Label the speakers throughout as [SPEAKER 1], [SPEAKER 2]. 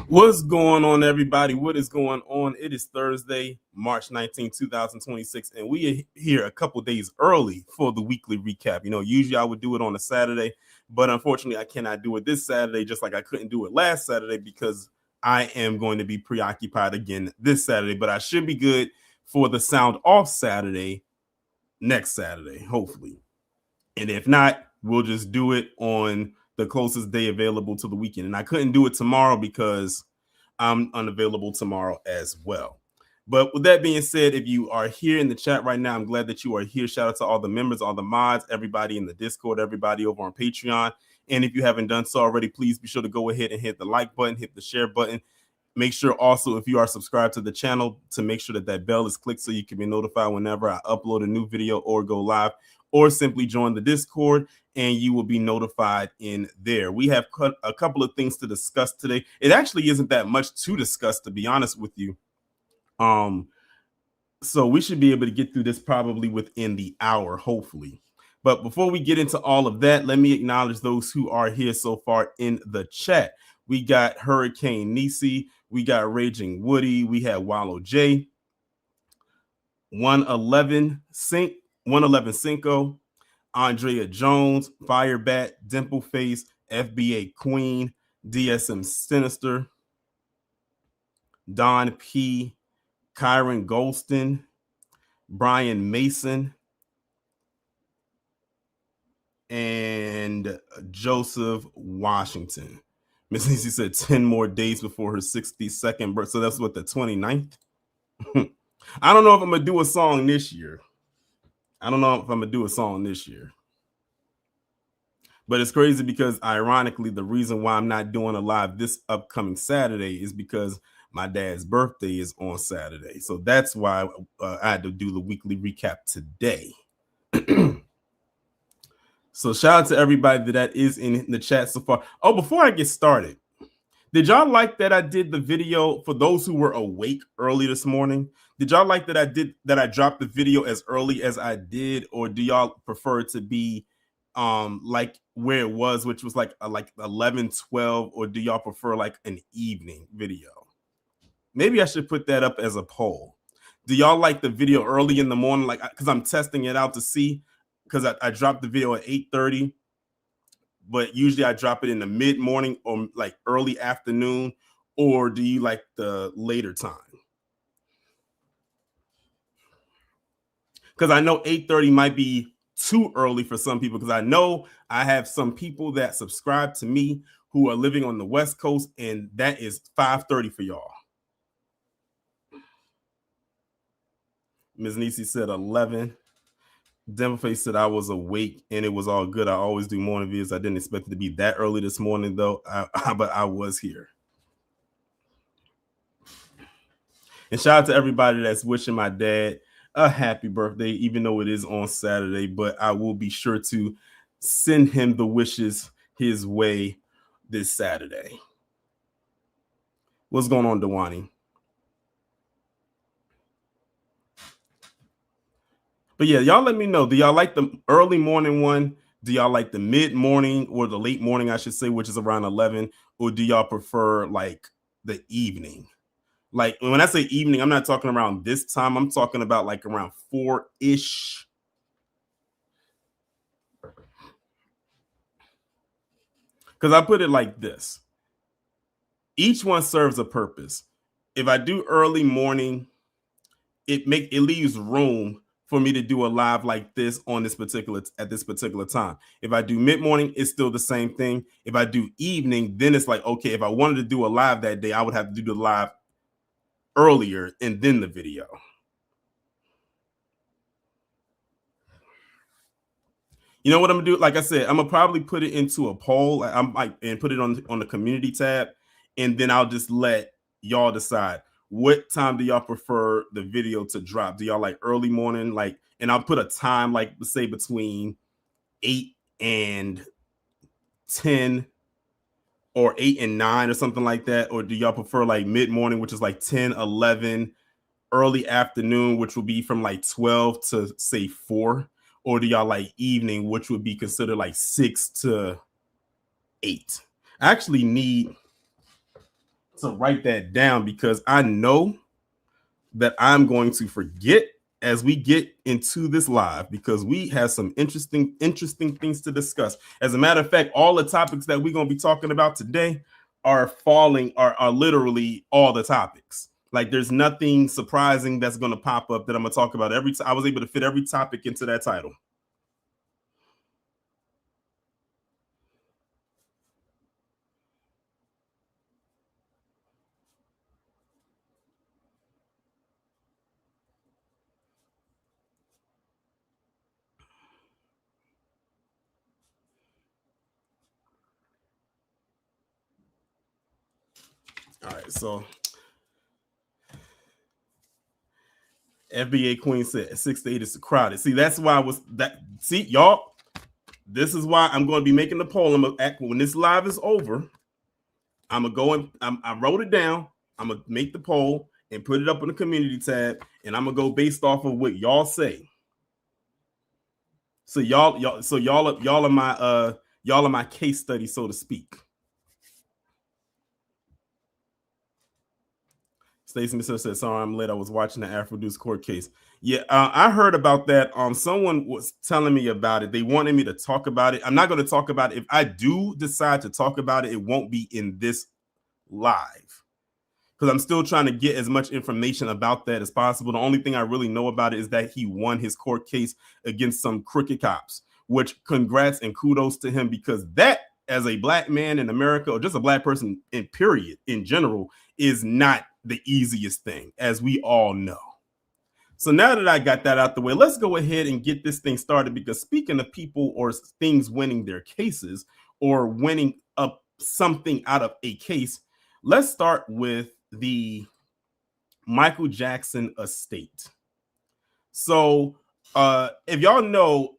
[SPEAKER 1] What's going on, everybody? What is going on? It is Thursday, March 19, 2026, and we are here a couple days early for the weekly recap. Usually I would do it on a Saturday, but unfortunately I cannot do it this Saturday, just like I couldn't do it last Saturday because I am going to be preoccupied again this Saturday, but I should be good for the Sound Off Saturday next Saturday, hopefully. And if not, we'll just do it on the closest day available to the weekend. And I couldn't do it tomorrow because I'm unavailable tomorrow as well. But with that being said, if you are here in the chat right now, I'm glad that you are here. Shout out to all the members, all the mods, everybody in the Discord, everybody over on Patreon. And if you haven't done so already, please be sure to go ahead and hit the like button, hit the share button. Make sure also, if you are subscribed to the channel, to make sure that bell is clicked so you can be notified whenever I upload a new video or go live, or simply join the Discord and you will be notified in there. We have a couple of things to discuss today. It actually isn't that much to discuss, to be honest with you. So we should be able to get through this probably within the hour, hopefully. But before we get into all of that, let me acknowledge those who are here so far in the chat. We got Hurricane Nisi, we got Raging Woody, we had Wallow J, 111 Cinco, Andrea Jones, Firebat, Dimpleface, FBA Queen, DSM Sinister, Don P, Kyron Golston, Brian Mason, and Joseph Washington. Miss Nisi said 10 more days before her 62nd birthday. So that's what, the 29th? I don't know if I'm going to do a song this year. But it's crazy because, ironically, the reason why I'm not doing a live this upcoming Saturday is because my dad's birthday is on Saturday. So that's why I had to do the weekly recap today. So shout out to everybody that is in the chat so far. Oh, before I get started, did y'all like that I did the video for those who were awake early this morning? Did y'all like that I dropped the video as early as I did, or do y'all prefer it to be like where it was, which was like 11, 12, or do y'all prefer like an evening video? Maybe I should put that up as a poll. Do y'all like the video early in the morning? Like, because I'm testing it out to see, because I dropped the video at 8:30, but usually I drop it in the mid-morning or like early afternoon, or do you like the later time? Because I know 8:30 might be too early for some people, because I know I have some people that subscribe to me who are living on the West Coast, and that is 5:30 for y'all. Ms. Nisi said 11. Denverface said I was awake and it was all good. I always do morning videos. I didn't expect it to be that early this morning, though, but I was here. And shout out to everybody that's wishing my dad a happy birthday, even though it is on Saturday. But I will be sure to send him the wishes his way this Saturday. What's going on, Dewani? But yeah, y'all let me know. Do y'all like the early morning one? Do y'all like the mid-morning, or the late morning, I should say, which is around 11? Or do y'all prefer like the evening? Like, when I say evening, I'm not talking around this time. I'm talking about like around 4-ish. Because I put it like this. Each one serves a purpose. If I do early morning, it leaves room for me to do a live like this at this particular time. If I do mid-morning, it's still the same thing. If I do evening, then it's like, okay, if I wanted to do a live that day, I would have to do the live earlier and then the video. You know what I'm gonna do? Like I said, I'm gonna probably put it into a poll. And put it on the community tab, and then I'll just let y'all decide. What time do y'all prefer the video to drop? Do y'all like early morning? And I'll put a time, like, say between 8 and 10, or 8 and 9, or something like that. Or do y'all prefer like mid-morning, which is like 10, 11, early afternoon, which would be from like 12 to say 4? Or do y'all like evening, which would be considered like 6 to 8? I actually need to write that down because I know that I'm going to forget as we get into this live because we have some interesting things to discuss. As a matter of fact, all the topics that we're going to be talking about today are literally all the topics. Like there's nothing surprising that's going to pop up that I'm going to talk about every time. I was able to fit every topic into that title. All right, so FBA Queen said 6 to 8 is crowded. See, that's why I was that. See, y'all, this is why I'm going to be making the poll. I'm gonna act when this live is over. I'm gonna go and I wrote it down. I'm gonna make the poll and put it up in the community tab, and I'm gonna go based off of what y'all say. So y'all are my case study, so to speak. Stacey Miller said, "Sorry, I'm late. I was watching the Afro-Deuce court case." Yeah, I heard about that. Someone was telling me about it. They wanted me to talk about it. I'm not going to talk about it. If I do decide to talk about it, it won't be in this live because I'm still trying to get as much information about that as possible. The only thing I really know about it is that he won his court case against some crooked cops, which congrats and kudos to him because that, as a black man in America or just a black person in period in general, is not the easiest thing, as we all know. So now that I got that out the way, let's go ahead and get this thing started because speaking of people or things winning their cases or winning up something out of a case, let's start with the Michael Jackson estate. So if y'all know,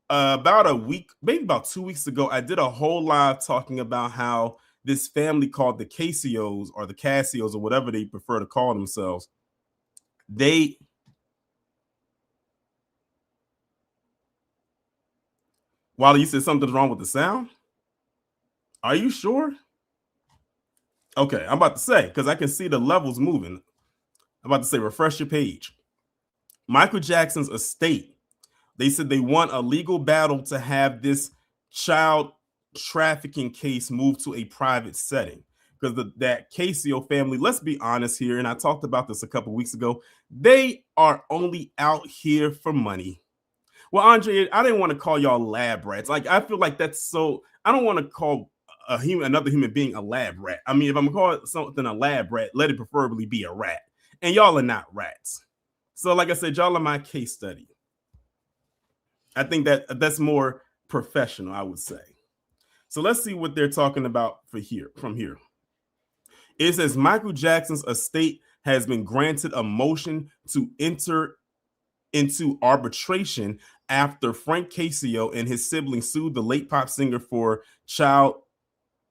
[SPEAKER 1] about a week, maybe about 2 weeks ago, I did a whole live talking about how this family called the Casios or the Casios or whatever they prefer to call themselves, Wally, you said something's wrong with the sound? Are you sure? Okay, I'm about to say, because I can see the levels moving. I'm about to say, refresh your page. Michael Jackson's estate, they said they won a legal battle to have this child trafficking case moved to a private setting. Because that Casio family, let's be honest here, and I talked about this a couple weeks ago, they are only out here for money. Well, Andre, I didn't want to call y'all lab rats. Like, I feel like that's so. I don't want to call another human being a lab rat. I mean, if I'm gonna call something a lab rat, let it preferably be a rat. And y'all are not rats. So, like I said, y'all are my case study. I think that's more professional, I would say. So let's see what they're talking about from here. It says Michael Jackson's estate has been granted a motion to enter into arbitration after Frank Casio and his siblings sued the late pop singer for child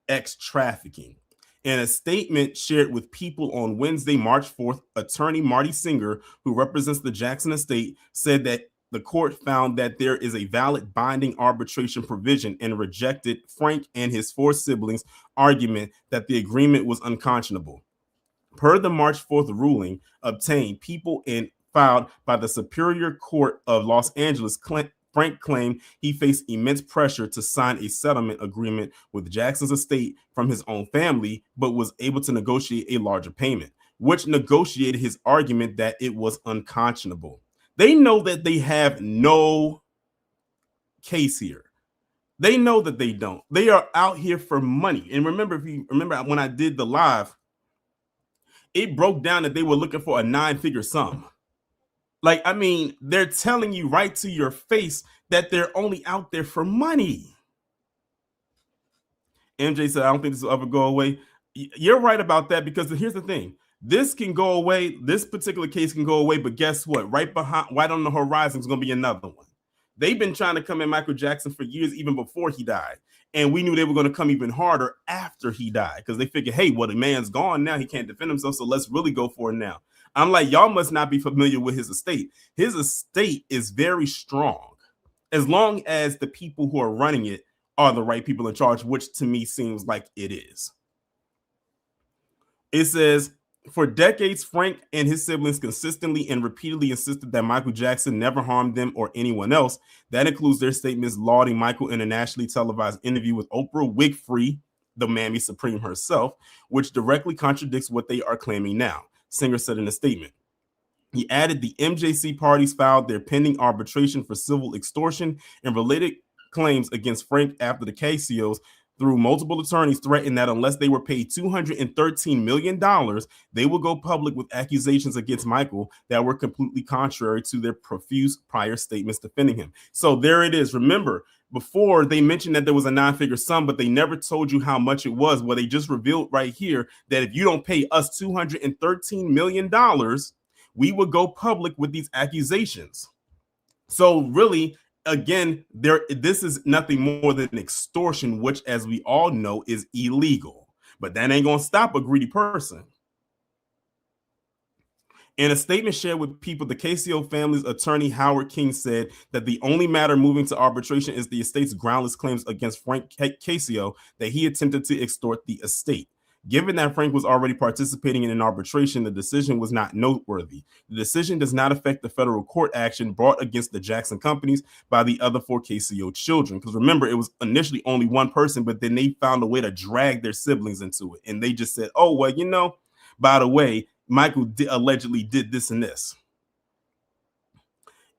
[SPEAKER 1] X trafficking. In a statement shared with People on Wednesday, March 4th, attorney Marty Singer, who represents the Jackson estate, said that the court found that there is a valid binding arbitration provision and rejected Frank and his 4 siblings' argument that the agreement was unconscionable. Per the March 4th ruling obtained, People in filed by the Superior Court of Los Angeles, Frank claimed he faced immense pressure to sign a settlement agreement with Jackson's estate from his own family, but was able to negotiate a larger payment, which negotiated his argument that it was unconscionable. They know that they have no case here. They know that they don't. They are out here for money. And remember when I did the live, it broke down that they were looking for a 9-figure sum. Like, I mean, they're telling you right to your face that they're only out there for money. MJ said, I don't think this will ever go away. You're right about that because here's the thing. This can go away. This particular case can go away, but guess what? Right on the horizon is going to be another one. They've been trying to come at Michael Jackson for years, even before he died. And we knew they were going to come even harder after he died because they figured, hey, well, the man's gone now. He can't defend himself, so let's really go for it now. I'm like, y'all must not be familiar with his estate. His estate is very strong as long as the people who are running it are the right people in charge, which to me seems like it is. It says, for decades, Frank and his siblings consistently and repeatedly insisted that Michael Jackson never harmed them or anyone else. That includes their statements lauding Michael in a nationally televised interview with Oprah Winfrey, the Mammy Supreme herself, which directly contradicts what they are claiming now. Singer said in a statement. He added the MJC parties filed their pending arbitration for civil extortion and related claims against Frank after the Casios, through multiple attorneys, threatened that unless they were paid $213 million, they would go public with accusations against Michael that were completely contrary to their profuse prior statements defending him. So there it is. Remember, before they mentioned that there was a nine-figure sum, but they never told you how much it was. Well, they just revealed right here that if you don't pay us $213 million, we would go public with these accusations. So really, again, this is nothing more than extortion, which, as we all know, is illegal. But that ain't gonna stop a greedy person. In a statement shared with People, the KCO family's attorney Howard King said that the only matter moving to arbitration is the estate's groundless claims against Frank KCO that he attempted to extort the estate. Given that Frank was already participating in an arbitration, the decision was not noteworthy. The decision does not affect the federal court action brought against the Jackson companies by the other four KCO children. Because remember, it was initially only one person, but then they found a way to drag their siblings into it. And they just said, oh, well, by the way, Michael allegedly did this and this.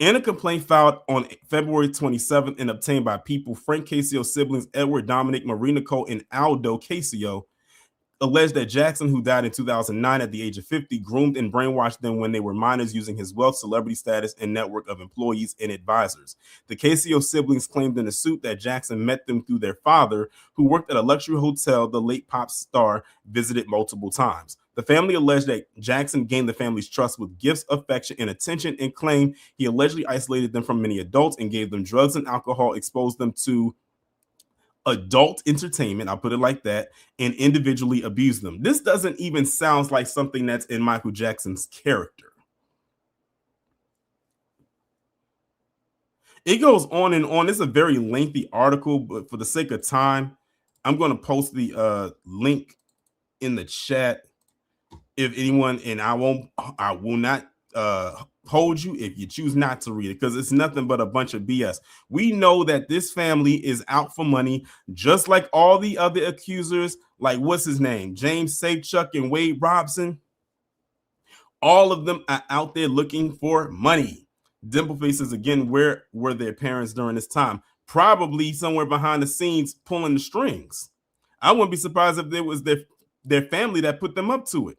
[SPEAKER 1] In a complaint filed on February 27th and obtained by People, Frank KCO's siblings, Edward, Dominic, Marie Nicole, and Aldo KCO, alleged that Jackson, who died in 2009 at the age of 50, groomed and brainwashed them when they were minors using his wealth, celebrity status, and network of employees and advisors. The KCO siblings claimed in a suit that Jackson met them through their father, who worked at a luxury hotel the late pop star visited multiple times. The family alleged that Jackson gained the family's trust with gifts, affection, and attention, and claimed he allegedly isolated them from many adults and gave them drugs and alcohol, exposed them to adult entertainment, I'll put it like that, and individually abuse them. This doesn't even sound like something that's in Michael Jackson's character. It goes on and on. It's a very lengthy article, but for the sake of time, I'm going to post the link in the chat. If anyone, and I will not hold you if you choose not to read it, because it's nothing but a bunch of BS. We know that this family is out for money, just like all the other accusers, like what's his name, James Safechuck and Wade Robson. All of them are out there looking for money. Dimple faces again. Where were their parents during this time? Probably somewhere behind the scenes pulling the strings. I wouldn't be surprised if it was their family that put them up to it.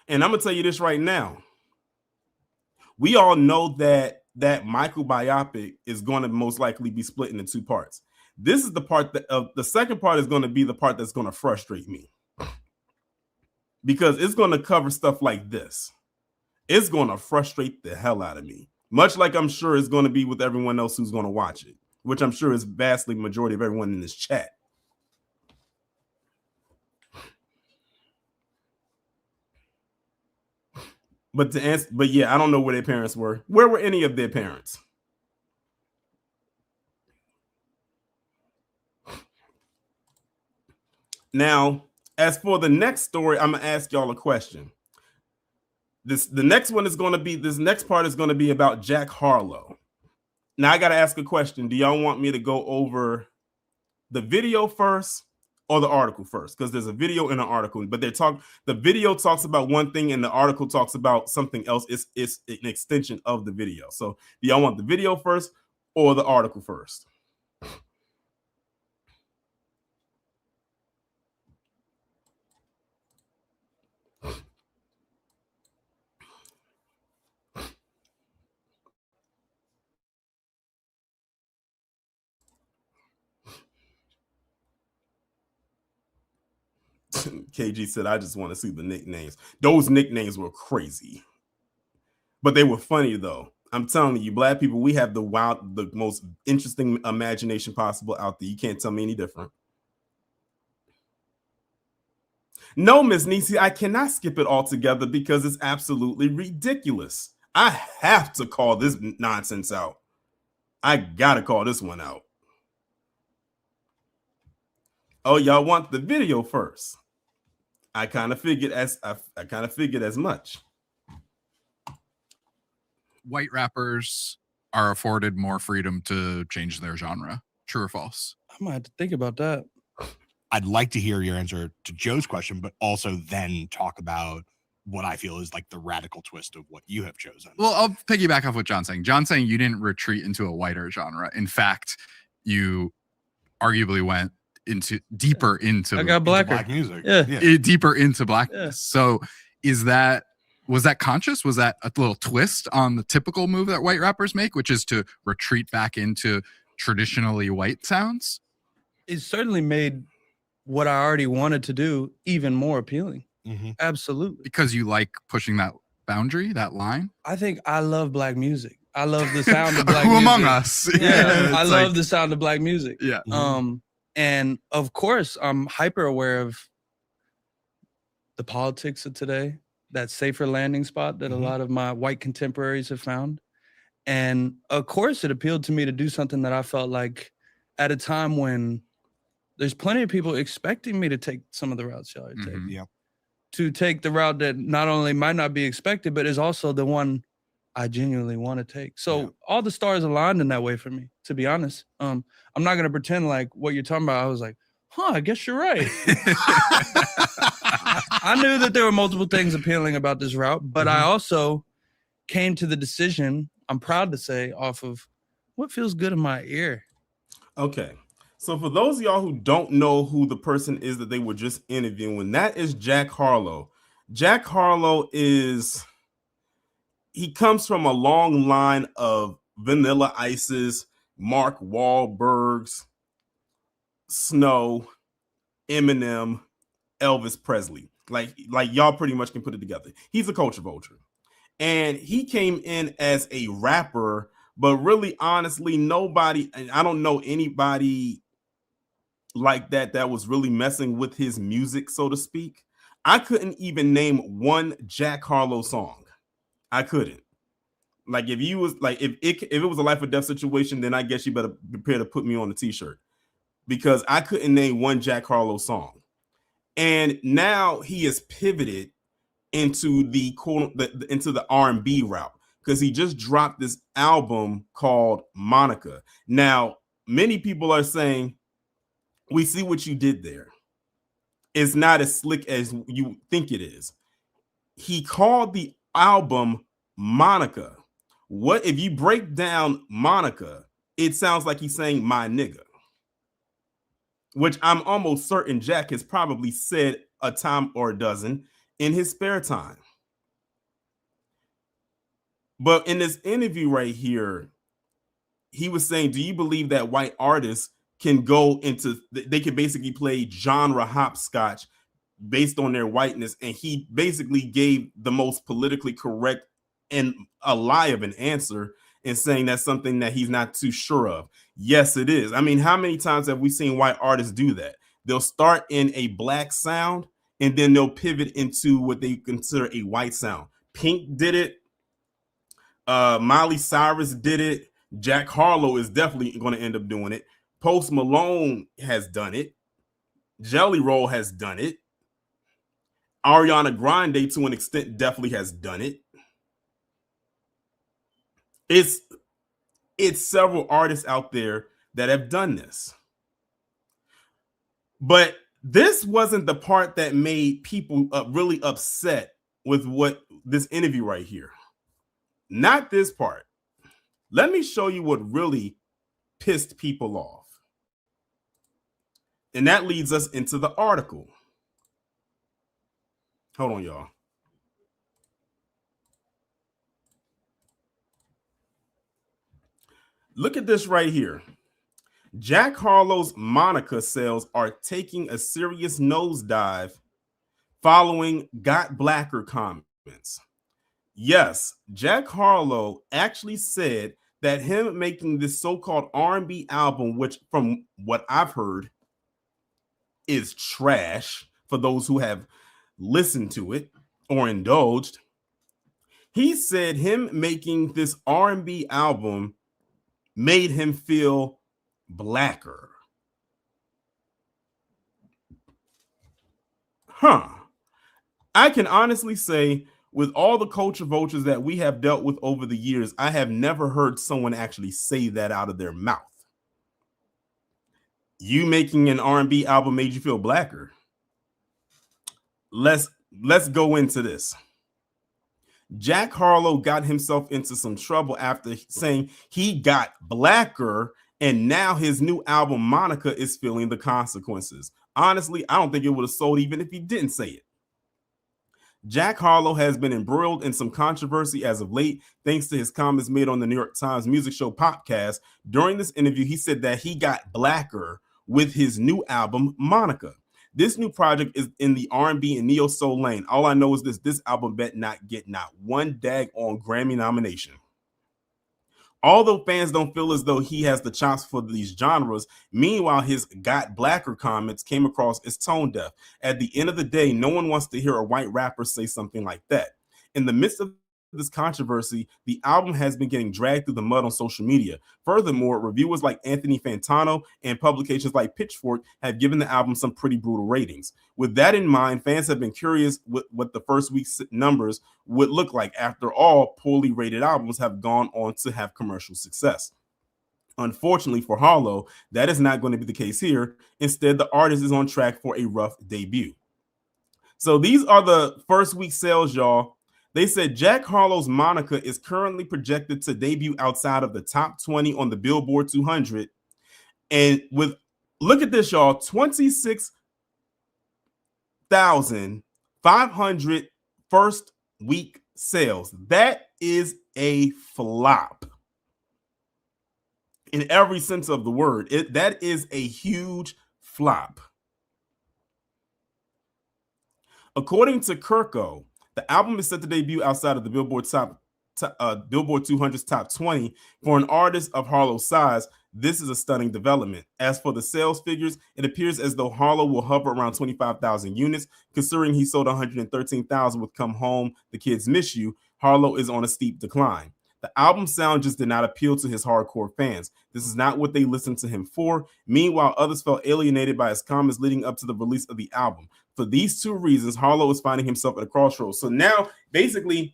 [SPEAKER 1] And I'm gonna tell you this right now. We all know that Michael biopic is going to most likely be split into two parts. This is the part that the second part is going to be the part that's going to frustrate me, because it's going to cover stuff like this. It's going to frustrate the hell out of me, much like I'm sure it's going to be with everyone else who's going to watch it, which I'm sure is vastly majority of everyone in this chat. But to answer, yeah, I don't know where their parents were. Where were any of their parents? Now, as for the next story, I'm gonna ask y'all a question. The next one is going to be, this next part is going to be about Jack Harlow. Now I got to ask a question. Do y'all want me to go over the video first or the article first? Because there's a video and an article, but the video talks about one thing and the article talks about something else. It's an extension of the video. So do y'all want the video first or the article first? KG said, I just want to see the nicknames. Those nicknames were crazy, but they were funny though. I'm telling you, Black people, we have the most interesting imagination possible out there. You can't tell me any different. No, Miss Nisi, I cannot skip it altogether because it's absolutely ridiculous. I have to call this nonsense out. I gotta call this one out. Oh, y'all want the video first? I kind of figured as much.
[SPEAKER 2] White rappers are afforded more freedom to change their genre. True or false?
[SPEAKER 3] I might have to think about that.
[SPEAKER 4] I'd like to hear your answer to Joe's question, but also then talk about what I feel is like the radical twist of what you have chosen.
[SPEAKER 2] Well, I'll piggyback off what John's saying. John's saying you didn't retreat into a whiter genre. In fact, you arguably went deeper into
[SPEAKER 3] I got blacker.
[SPEAKER 4] Black music.
[SPEAKER 3] Yeah.
[SPEAKER 2] Deeper into blackness.
[SPEAKER 3] Yeah.
[SPEAKER 2] So was that conscious? Was that a little twist on the typical move that white rappers make, which is to retreat back into traditionally white sounds?
[SPEAKER 3] It certainly made what I already wanted to do even more appealing.
[SPEAKER 4] Mm-hmm.
[SPEAKER 3] Absolutely.
[SPEAKER 2] Because you like pushing that boundary, that line?
[SPEAKER 3] I think I love black music. I love the sound of black
[SPEAKER 2] Who
[SPEAKER 3] music.
[SPEAKER 2] among us?
[SPEAKER 3] Yeah, I love the sound of black music.
[SPEAKER 2] Yeah.
[SPEAKER 3] And of course, I'm hyper aware of the politics of today, that safer landing spot that a lot of my white contemporaries have found. And of course, it appealed to me to do something that I felt like at a time when there's plenty of people expecting me to take some of the routes y'all are taking.
[SPEAKER 4] Yeah.
[SPEAKER 3] To take the route that not only might not be expected, but is also the one I genuinely want to take. So all the stars aligned in that way for me, to be honest. I'm not going to pretend like what you're talking about. I was like, I guess you're right. I knew that there were multiple things appealing about this route, but I also came to the decision, I'm proud to say, off of what feels good in my ear.
[SPEAKER 1] Okay. So for those of y'all who don't know who the person is that they were just interviewing, that is Jack Harlow. Jack Harlow he comes from a long line of Vanilla Ices, Mark Wahlbergs, Snow, Eminem, Elvis Presley. Like y'all pretty much can put it together. He's a culture vulture. And he came in as a rapper, but really honestly, I don't know anybody like that was really messing with his music, so to speak. I couldn't even name one Jack Harlow song. I couldn't. Like if it was a life or death situation, then I guess you better prepare to put me on a t-shirt, because I couldn't name one Jack Harlow song. And now he has pivoted into the R&B route, because he just dropped this album called Monica. Now, many people are saying, we see what you did there. It's not as slick as you think it is. He called the album Monica. What if you break down Monica, it sounds like he's saying my nigga, which I'm almost certain Jack has probably said a time or a dozen in his spare time. But in this interview right here, he was saying, do you believe that white artists can they can basically play genre hopscotch based on their whiteness? And he basically gave the most politically correct and a lie of an answer, and saying that's something that he's not too sure of. Yes, it is. I mean, how many times have we seen white artists do that? They'll start in a black sound and then they'll pivot into what they consider a white sound. Pink did it. Miley Cyrus did it. Jack Harlow is definitely going to end up doing it. Post Malone has done it. Jelly Roll has done it. Ariana Grande, to an extent, definitely has done it. It's several artists out there that have done this. But this wasn't the part that made people really upset with what this interview right here. Not this part. Let me show you what really pissed people off. And that leads us into the article. Hold on, y'all. Look at this right here. Jack Harlow's Monica sales are taking a serious nosedive following Got Blacker comments. Yes, Jack Harlow actually said that him making this so-called R&B album, which from what I've heard is trash for those who have listened to it or indulged, he said him making this R&B album made him feel blacker. I can honestly say, with all the culture vultures that we have dealt with over the years, I have never heard someone actually say that out of their mouth. You making an R&B album made you feel blacker. Let's go into this. Jack Harlow got himself into some trouble after saying he got blacker, and now his new album Monica is feeling the consequences. Honestly, I don't think it would have sold even if he didn't say it. Jack Harlow has been embroiled in some controversy as of late, thanks to his comments made on the New York Times music show Popcast. During this interview, he said that he got blacker with his new album, Monica. This new project is in the R&B and neo soul lane. All I know is this album bet not get not one daggone Grammy nomination. Although fans don't feel as though he has the chops for these genres, meanwhile, his got blacker comments came across as tone deaf. At the end of the day, no one wants to hear a white rapper say something like that. In the midst of this controversy, the album has been getting dragged through the mud on social media. Furthermore, reviewers like Anthony Fantano and publications like Pitchfork have given the album some pretty brutal ratings. With that in mind, fans have been curious what the first week's numbers would look like. After all, poorly rated albums have gone on to have commercial success. Unfortunately for Harlow, that is not going to be the case here. Instead, the artist is on track for a rough debut. So these are the first week sales, y'all. They said Jack Harlow's Monica is currently projected to debut outside of the top 20 on the Billboard 200. And look at this, y'all, 26,500 first week sales. That is a flop in every sense of the word. That is a huge flop. According to Kirko, the album is set to debut outside of the Billboard 200's top 20. For an artist of Harlow's size, this is a stunning development. As for the sales figures, it appears as though Harlow will hover around 25,000 units. Considering he sold 113,000 with Come Home, The Kids Miss You, Harlow is on a steep decline. The album sound just did not appeal to his hardcore fans. This is not what they listened to him for. Meanwhile, others felt alienated by his comments leading up to the release of the album. For these two reasons, Harlow is finding himself at a crossroads. So now, basically,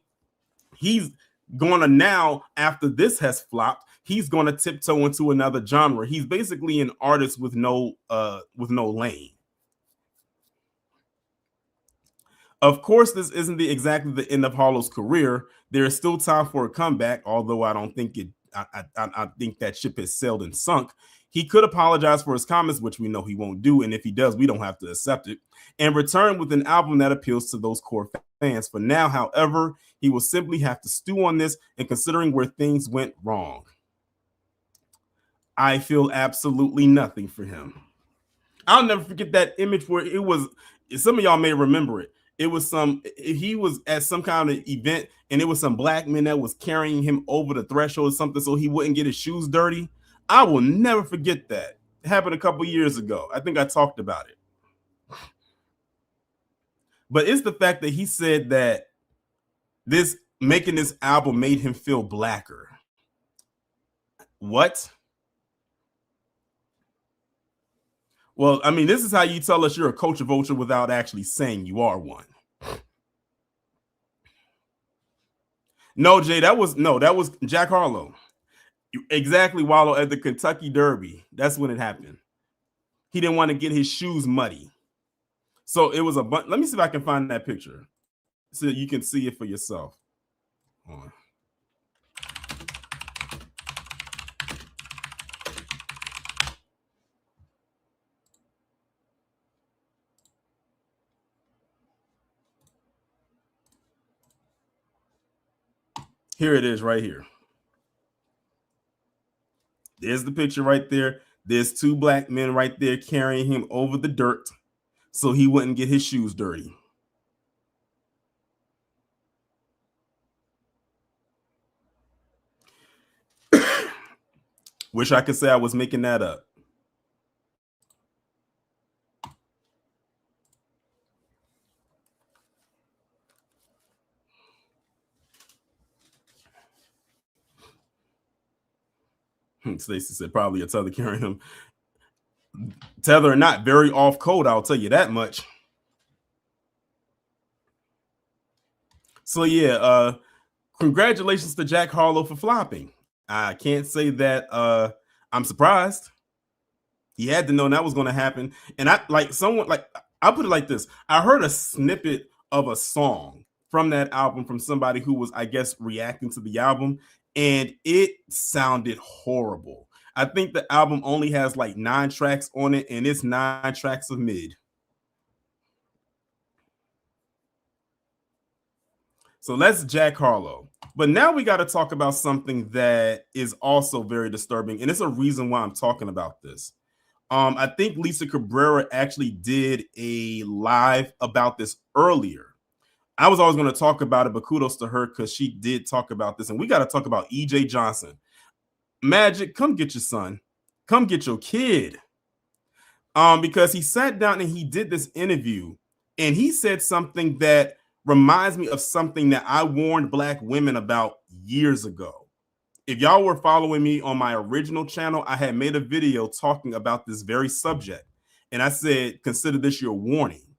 [SPEAKER 1] he's going to now, after this has flopped, he's going to tiptoe into another genre. He's basically an artist with no lane. Of course, this isn't exactly the end of Harlow's career. There is still time for a comeback, although I don't think it. I think that ship has sailed and sunk. He could apologize for his comments, which we know he won't do, and if he does, we don't have to accept it, and return with an album that appeals to those core fans. For now, however, he will simply have to stew on this and considering where things went wrong. I feel absolutely nothing for him. I'll never forget that image where it was, some of y'all may remember it. It was he was at some kind of event and it was some black men that was carrying him over the threshold or something so he wouldn't get his shoes dirty. I will never forget that. It happened a couple years ago. I think I talked about it. But it's the fact that he said that making this album made him feel blacker. What? Well, I mean, this is how you tell us you're a culture vulture without actually saying you are one. No, Jay, that was Jack Harlow. Exactly, Wallow, at the Kentucky Derby. That's when it happened. He didn't want to get his shoes muddy. So it was a bunch. Let me see if I can find that picture so you can see it for yourself. Hold on. Here it is right here. There's the picture right there. There's two black men right there carrying him over the dirt so he wouldn't get his shoes dirty. Wish I could say I was making that up. Stacey said probably a tether carrying him. Tether or not, very off code, I'll tell you that much. So yeah, congratulations to Jack Harlow for flopping. I can't say that I'm surprised. He had to know that was going to happen. And I like someone like I'll put it like this. I heard a snippet of a song from that album from somebody who was, I guess, reacting to the album, and it sounded horrible. I think the album only has like 9 tracks on it, and it's 9 tracks of mid. So that's Jack Harlow. But now we got to talk about something that is also very disturbing, and it's a reason why I'm talking about this. I think Lisa Cabrera actually did a live about this earlier. I was always going to talk about it, but kudos to her because she did talk about this. And we got to talk about EJ Johnson. Magic, come get your son. Come get your kid. Because he sat down and he did this interview and he said something that reminds me of something that I warned Black women about years ago. If y'all were following me on my original channel, I had made a video talking about this very subject. And I said, consider this your warning.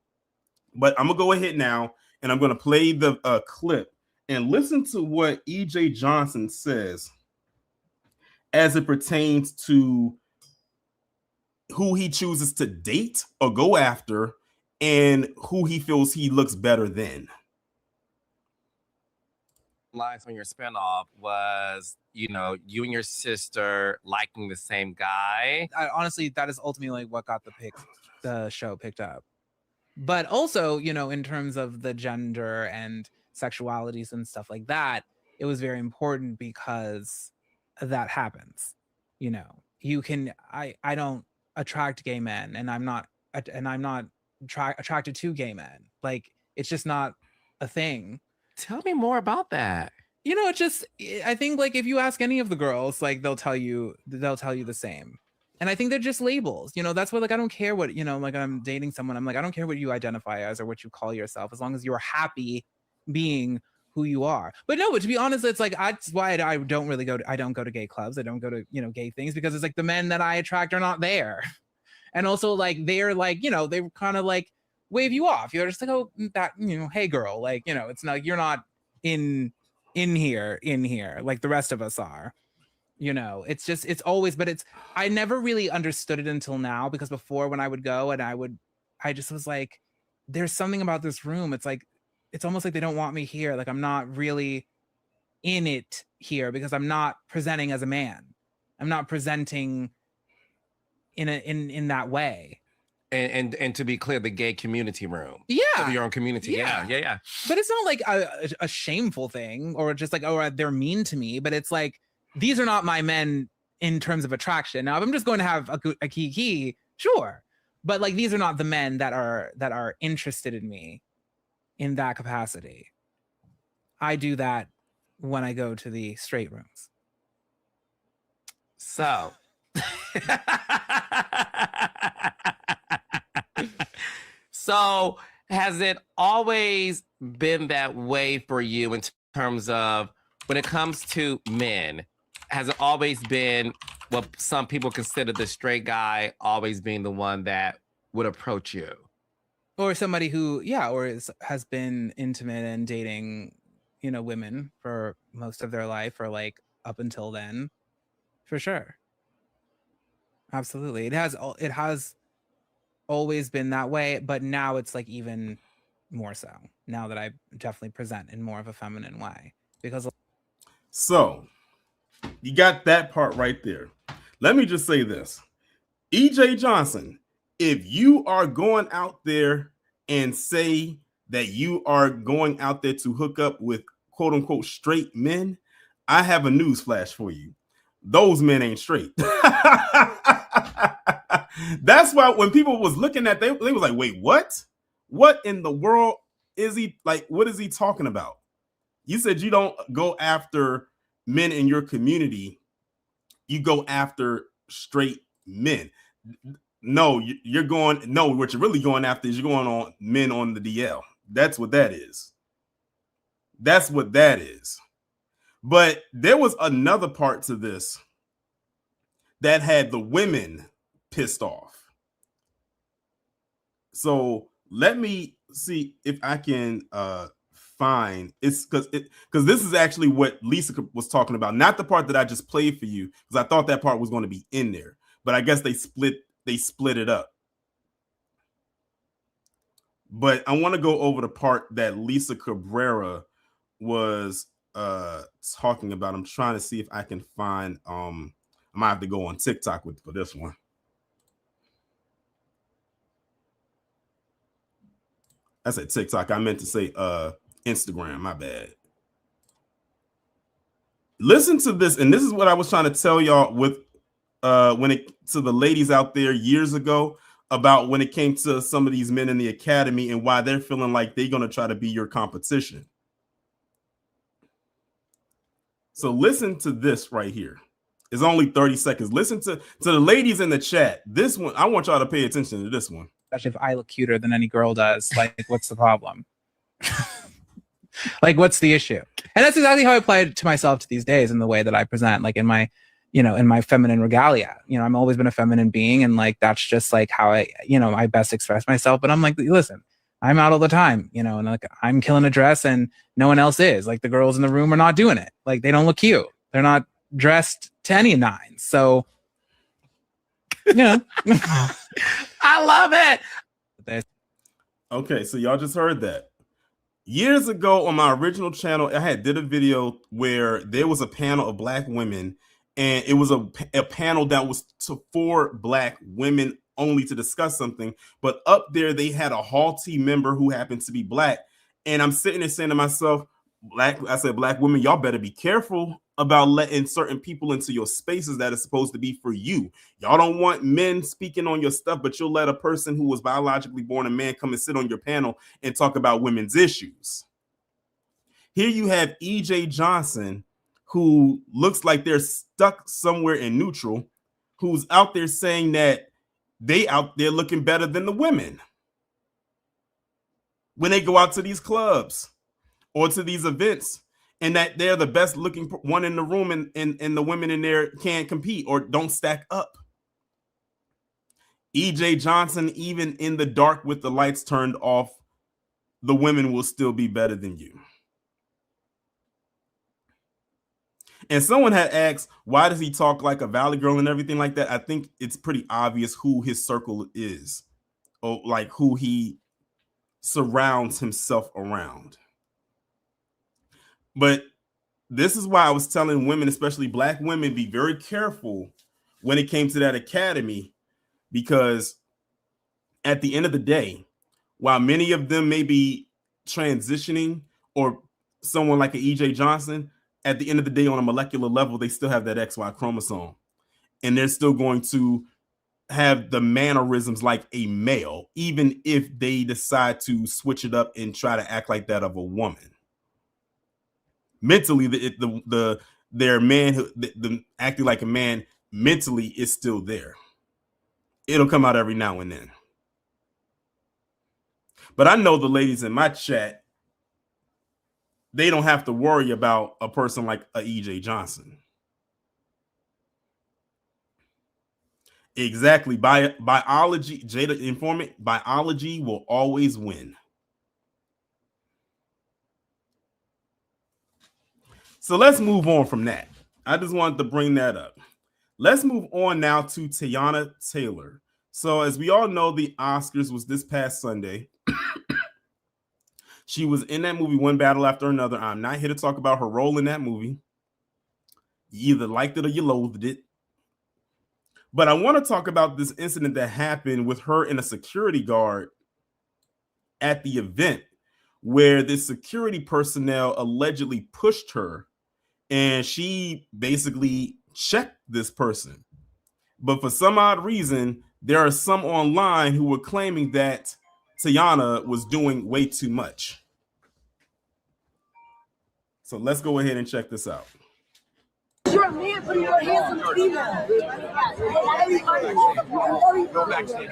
[SPEAKER 1] But I'm going to go ahead now and I'm going to play the clip and listen to what EJ Johnson says as it pertains to who he chooses to date or go after and who he feels he looks better than.
[SPEAKER 5] Lines on your spinoff was, you know, you and your sister liking the same guy.
[SPEAKER 6] Honestly, that is ultimately what got the show picked up. But also, you know, in terms of the gender and sexualities and stuff like that, it was very important because that happens. You know, you can, I don't attract gay men, and I'm not attracted to gay men. Like, it's just not a thing.
[SPEAKER 5] Tell me more about that.
[SPEAKER 6] You know, it's just, I think like if you ask any of the girls, like they'll tell you the same. And I think they're just labels. You know, that's what, like, I don't care what, you know, like I'm dating someone, I'm like, I don't care what you identify as or what you call yourself, as long as you're happy being who you are. But no, but to be honest, it's like, that's why I don't really I don't go to gay clubs. I don't go to, you know, gay things, because it's like the men that I attract are not there. And also like, they're like, you know, they kind of like wave you off. You're just like, oh, that, you know, hey girl, like, you know, it's not, you're not in here like the rest of us are. You know, it's just, it's always, but it's, I never really understood it until now, because before when I would go and I just was like, there's something about this room. It's like, it's almost like they don't want me here. Like I'm not really in it here because I'm not presenting as a man. I'm not presenting in that way.
[SPEAKER 5] And to be clear, the gay community room.
[SPEAKER 6] Yeah.
[SPEAKER 5] Of your own community. Yeah.
[SPEAKER 6] But it's not like a shameful thing or just like, oh, they're mean to me. But it's like, these are not my men in terms of attraction. Now, if I'm just going to have a kiki, sure. But like, these are not the men that are interested in me in that capacity. I do that when I go to the straight rooms.
[SPEAKER 5] So. So has it always been that way for you in terms of when it comes to men? Has it always been what some people consider the straight guy always being the one that would approach you?
[SPEAKER 6] Or somebody who, yeah, or has been intimate and dating, you know, women for most of their life, or like up until then, for sure. Absolutely. It has always been that way, but now it's like even more so now that I definitely present in more of a feminine way. Because
[SPEAKER 1] so you got that part right there. Let me just say this. EJ Johnson, if you are going out there and say that you are going out there to hook up with quote unquote straight men, I have a news flash for you. Those men ain't straight. That's why when people was looking at, they was like, wait, what? What in the world is he like? What is he talking about? You said you don't go after men in your community. You go after straight men. No, you're going, no, what you're really going after is you're going on men on the DL. That's what that is. That's what that is. But there was another part to this that had the women pissed off. So let me see if I can find. It's because this is actually what Lisa was talking about, not the part that I just played for you, because I thought that part was going to be in there, but I guess they split it up. But I want to go over the part that Lisa Cabrera was talking about. I'm trying to see if I can find. I might have to go on TikTok for this one. I said TikTok. I meant to say Instagram. My bad. Listen to this, and this is what I was trying to tell y'all with when it to the ladies out there years ago about when it came to some of these men in the academy and why they're feeling like they're going to try to be your competition. So listen to this right here. It's only 30 seconds. Listen to the ladies in the chat. This one, I want y'all to pay attention to this one.
[SPEAKER 6] Especially if I look cuter than any girl does. Like, what's the problem? Like, what's the issue? And that's exactly how I apply it to myself to these days in the way that I present, like in my, in my feminine regalia. I've always been a feminine being, and like that's just like how I best express myself. But I'm like, listen, I'm out all the time, and like I'm killing a dress and no one else is. Like the girls in the room are not doing it. Like they don't look cute. They're not dressed to any nines. So,
[SPEAKER 5] I love it.
[SPEAKER 1] Okay, so y'all just heard that. Years ago on my original channel, I did a video where there was a panel of Black women, and it was a panel that was for Black women only to discuss something. But up there, they had a haughty member who happened to be Black. And I'm sitting there saying to myself, Black women, y'all better be careful about letting certain people into your spaces that is supposed to be for you. Y'all don't want men speaking on your stuff, but you'll let a person who was biologically born a man come and sit on your panel and talk about women's issues. Here you have EJ Johnson, who looks like they're stuck somewhere in neutral, who's out there saying that they out there looking better than the women when they go out to these clubs or to these events, and that they're the best looking one in the room, and the women in there can't compete or don't stack up. EJ Johnson, even in the dark with the lights turned off, the women will still be better than you. And someone had asked, why does he talk like a Valley girl and everything like that? I think it's pretty obvious who his circle is, or like who he surrounds himself around. But this is why I was telling women, especially Black women, be very careful when it came to that academy, because at the end of the day, while many of them may be transitioning, or someone like an EJ Johnson, at the end of the day, on a molecular level, they still have that XY chromosome, and they're still going to have the mannerisms like a male, even if they decide to switch it up and try to act like that of a woman. Mentally, their manhood, the acting like a man mentally is still there. It'll come out every now and then. But I know the ladies in my chat, they don't have to worry about a person like a EJ Johnson. Exactly. Biology, Jada informant, biology will always win. So let's move on from that. I just wanted to bring that up. Let's move on now to Teyana Taylor. So as we all know, the Oscars was this past Sunday. She was in that movie, One Battle After Another. I'm not here to talk about her role in that movie. You either liked it or you loathed it. But I want to talk about this incident that happened with her and a security guard at the event, where the security personnel allegedly pushed her, and she basically checked this person. But for some odd reason, there are some online who were claiming that Teyana was doing way too much. So let's go ahead and check this out.
[SPEAKER 7] You're a man putting your hands on the female. Go backstage.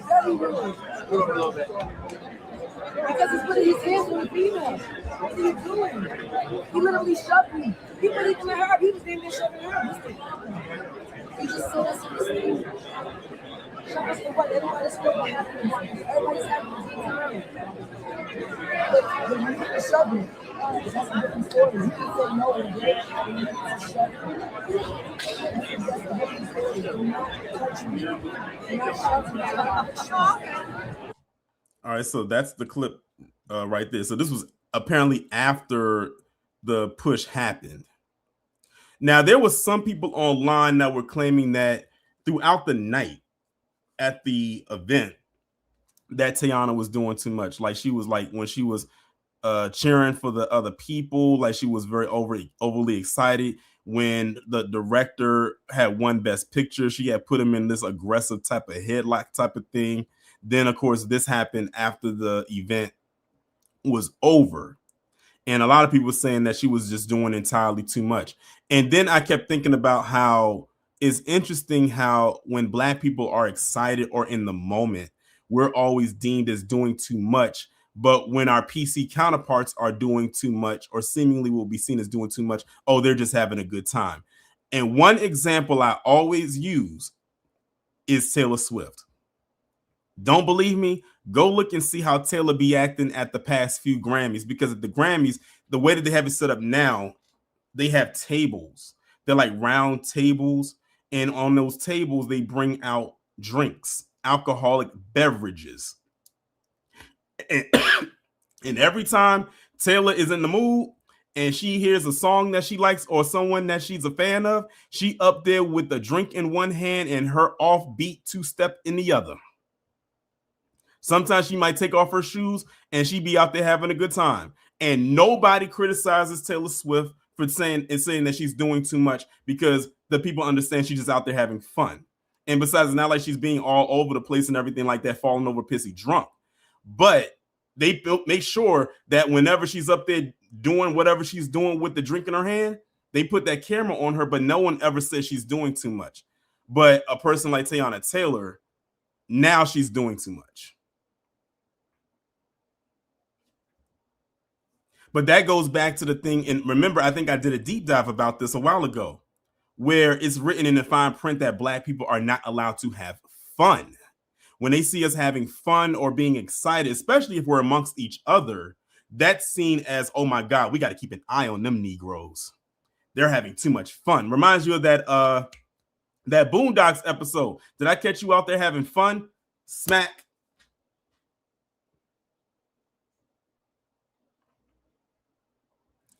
[SPEAKER 7] Go over a little bit. Because he's putting his hands on the female. What are you doing? He literally shoved me. He put it in her. He was in there shoving her. He just said us on the stage. Shove us for what? Everybody's still happy. Everybody's happy. But you need to shove it. That's a different story. He can say no and get it. You need to shove it. That's a different story. Do not touch me. Do not shove me.
[SPEAKER 1] All right, so that's the clip right there. So this was apparently after the push happened. Now, there was some people online that were claiming that throughout the night at the event that Teyana was doing too much. Like she was like when she was cheering for the other people, like she was very overly excited. When the director had won Best Picture, she had put him in this aggressive type of headlock type of thing. Then, of course, this happened after the event was over. And a lot of people were saying that she was just doing entirely too much. And then I kept thinking about how it's interesting how when Black people are excited or in the moment, we're always deemed as doing too much. But when our PC counterparts are doing too much or seemingly will be seen as doing too much, oh, they're just having a good time. And one example I always use is Taylor Swift. Don't believe me? Go look and see how Taylor be acting at the past few Grammys, because at the Grammys, the way that they have it set up now, they have tables. They're like round tables. And on those tables, they bring out drinks, alcoholic beverages. And every time Taylor is in the mood and she hears a song that she likes or someone that she's a fan of, she up there with the drink in one hand and her offbeat two-step in the other. Sometimes she might take off her shoes and she be out there having a good time. And nobody criticizes Taylor Swift for saying that she's doing too much, because the people understand she's just out there having fun. And besides, it's not like she's being all over the place and everything like that, falling over pissy drunk. But they make sure that whenever she's up there doing whatever she's doing with the drink in her hand, they put that camera on her, but no one ever says she's doing too much. But a person like Teyana Taylor, now she's doing too much. But that goes back to the thing. And remember, I think I did a deep dive about this a while ago, where it's written in the fine print that Black people are not allowed to have fun. When they see us having fun or being excited, especially if we're amongst each other, that's seen as, oh my God, we got to keep an eye on them Negroes. They're having too much fun. Reminds you of that Boondocks episode. Did I catch you out there having fun? Smack.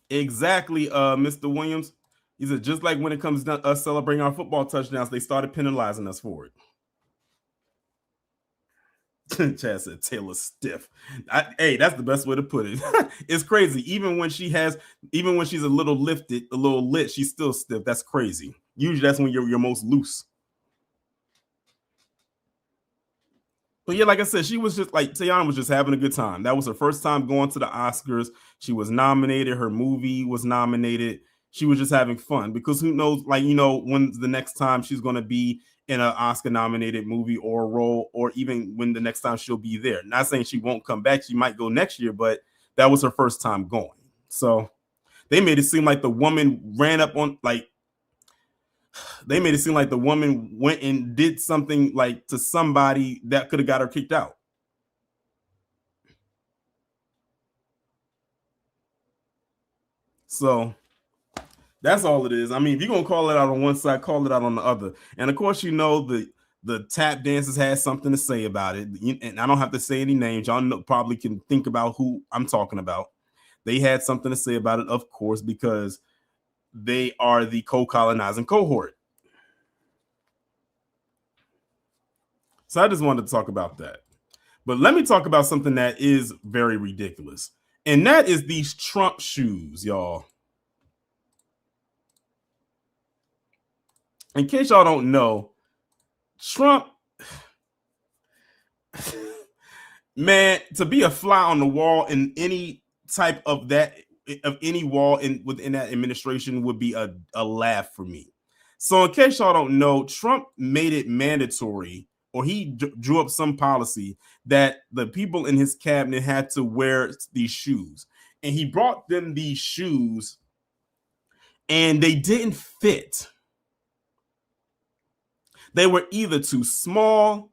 [SPEAKER 1] Exactly, Mr. Williams. He said, just like when it comes to us celebrating our football touchdowns, they started penalizing us for it. Chad said Taylor stiff. Hey, that's the best way to put it. It's crazy. Even when she's a little lifted, a little lit, she's still stiff. That's crazy. Usually that's when you're most loose. But yeah, like I said, she was just like, Teyana was just having a good time. That was her first time going to the Oscars. She was nominated. Her movie was nominated. She was just having fun, because who knows, like, when's the next time she's going to be in an Oscar nominated movie or role, or even when the next time she'll be there. Not saying she won't come back. She might go next year, but that was her first time going. So they made it seem like the woman went and did something like to somebody that could have got her kicked out. So that's all it is. I mean, if you're going to call it out on one side, call it out on the other. And of course, the tap dancers had something to say about it. And I don't have to say any names. Y'all probably can think about who I'm talking about. They had something to say about it, of course, because they are the co-colonizing cohort. So I just wanted to talk about that. But let me talk about something that is very ridiculous. And that is these Trump shoes, y'all. In case y'all don't know, Trump, man, to be a fly on the wall in any type of any wall within that administration would be a laugh for me. So in case y'all don't know, Trump made it mandatory, or he drew up some policy that the people in his cabinet had to wear these shoes. And he brought them these shoes and they didn't fit. They were either too small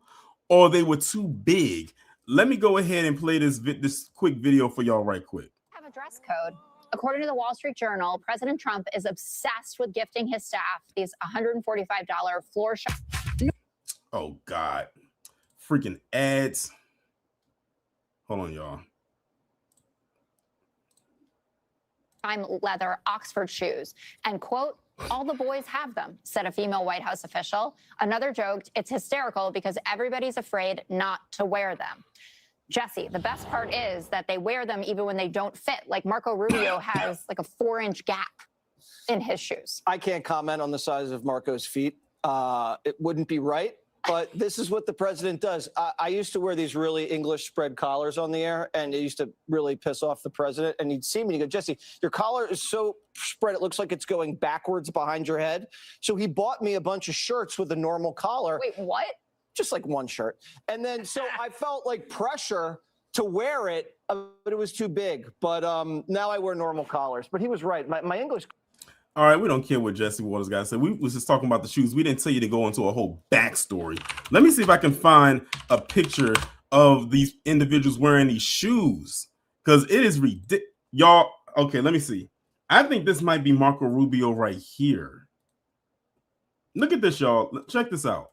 [SPEAKER 1] or they were too big. let me go ahead and play this quick video for y'all right quick.
[SPEAKER 8] Have a dress code. According to the Wall Street Journal, President Trump is obsessed with gifting his staff these $145 floor shop.
[SPEAKER 1] Oh God, freaking ads. Hold on, y'all.
[SPEAKER 8] Leather Oxford shoes and quote, all the boys have them, said a female White House official. Another joked, it's hysterical because everybody's afraid not to wear them. Jesse, the best part is that they wear them even when they don't fit. Like Marco Rubio has like a 4-inch gap in his shoes.
[SPEAKER 9] I can't comment on the size of Marco's feet. It wouldn't be right. But this is what the president does. I used to wear these really English spread collars on the air, and it used to really piss off the president. And he'd see me and he'd go, Jesse, your collar is so spread, it looks like it's going backwards behind your head. So he bought me a bunch of shirts with a normal collar.
[SPEAKER 8] Wait, what?
[SPEAKER 9] Just like one shirt. And then so I felt like pressure to wear it, but it was too big. But now I wear normal collars. But he was right. My English...
[SPEAKER 1] All right, we don't care what Jesse Waters got to say. We was just talking about the shoes. We didn't tell you to go into a whole backstory. Let me see if I can find a picture of these individuals wearing these shoes, because it is ridiculous. Y'all, okay, let me see. I think this might be Marco Rubio right here. Look at this, y'all. Check this out.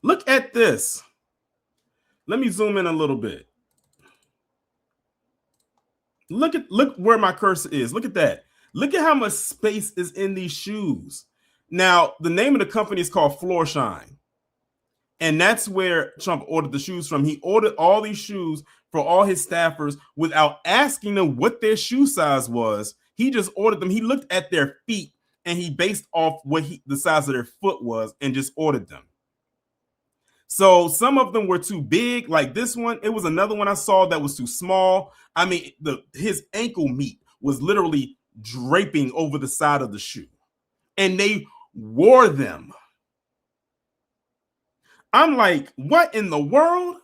[SPEAKER 1] Look at this. Let me zoom in a little bit. Look where my cursor is. Look at that. Look at how much space is in these shoes. Now, the name of the company is called Floor Shine. And that's where Trump ordered the shoes from. He ordered all these shoes for all his staffers without asking them what their shoe size was. He just ordered them. He looked at their feet and he based off what the size of their foot was and just ordered them. So some of them were too big, like this one. It was another one I saw that was too small. I mean, his ankle meat was literally draping over the side of the shoe, and they wore them. I'm like, what in the world?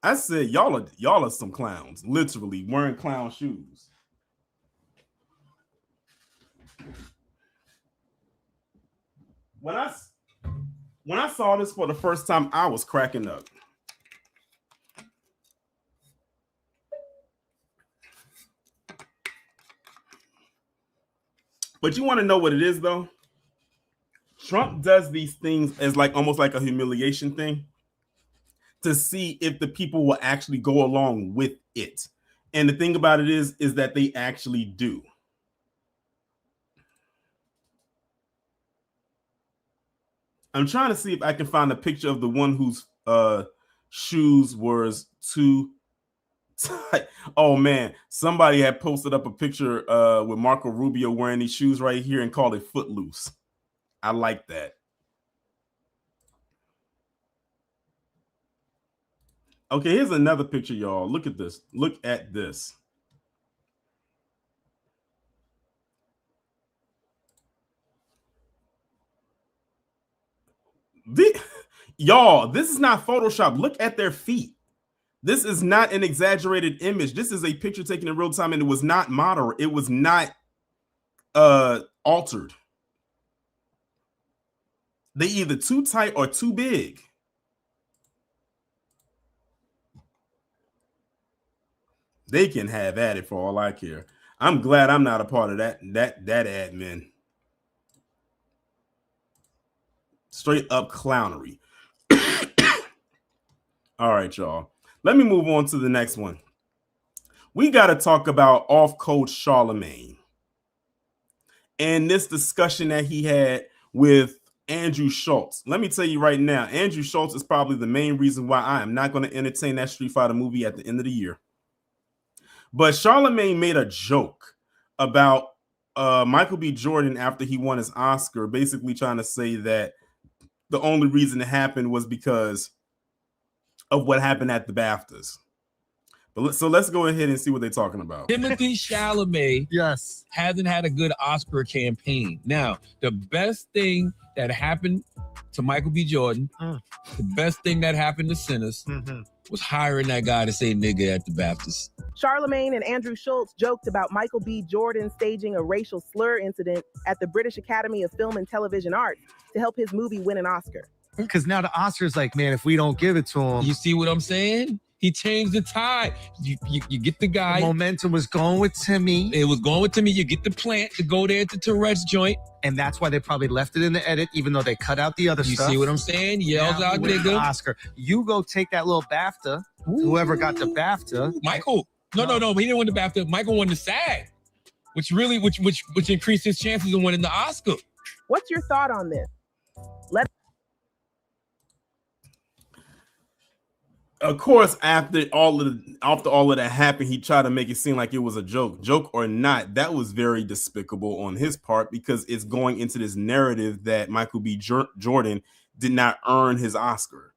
[SPEAKER 1] I said, y'all are some clowns, literally wearing clown shoes. When I saw this for the first time, I was cracking up. But you want to know what it is, though? Trump does these things as like almost like a humiliation thing to see if the people will actually go along with it. And the thing about it is that they actually do. I'm trying to see if I can find a picture of the one whose shoes was too tight. Oh man, somebody had posted up a picture with Marco Rubio wearing these shoes right here and called it Footloose. I like that. Okay, here's another picture, y'all. Look at this. Look at this. Y'all, this is not Photoshop. Look at their feet. This is not an exaggerated image. This is a picture taken in real time, and it was not modeled. It was not altered. They either too tight or too big. They can have at it for all I care. I'm glad I'm not a part of that admin. Straight up clownery. All right, y'all. Let me move on to the next one. We got to talk about off-coach Charlemagne and this discussion that he had with Andrew Schulz. Let me tell you right now, Andrew Schulz is probably the main reason why I am not going to entertain that Street Fighter movie at the end of the year. But Charlemagne made a joke about Michael B. Jordan after he won his Oscar, basically trying to say that the only reason it happened was because of what happened at the BAFTAs. But so let's go ahead and see what they're talking about.
[SPEAKER 10] Timothy Chalamet
[SPEAKER 11] yes,
[SPEAKER 10] hasn't had a good Oscar campaign. Now, the best thing that happened to Michael B. Jordan, the best thing that happened to Sinners, was hiring that guy to say nigga at the Baptist.
[SPEAKER 11] Charlemagne and Schulz joked about Michael B. Jordan staging a racial slur incident at the British Academy of Film and Television Arts to help his movie win an Oscar.
[SPEAKER 12] Because now the Oscar's like, man, if we don't give it to him.
[SPEAKER 10] You see what I'm saying? He changed the tide. You get the guy.
[SPEAKER 12] The momentum was going with Timmy.
[SPEAKER 10] It was going with Timmy. You get the plant to go there to Tourette's joint.
[SPEAKER 12] And that's why they probably left it in the edit, even though they cut out the other stuff.
[SPEAKER 10] You see what I'm saying? Yells out, nigga.
[SPEAKER 12] Oscar. You go take that little BAFTA. Ooh. Whoever got the BAFTA.
[SPEAKER 10] Michael. No. He didn't win the BAFTA. Michael won the SAG, which increased his chances of winning the Oscar.
[SPEAKER 11] What's your thought on this?
[SPEAKER 1] Of course, after all of that happened, he tried to make it seem like it was a joke. Joke or not, that was very despicable on his part, because it's going into this narrative that Michael B. Jordan did not earn his Oscar,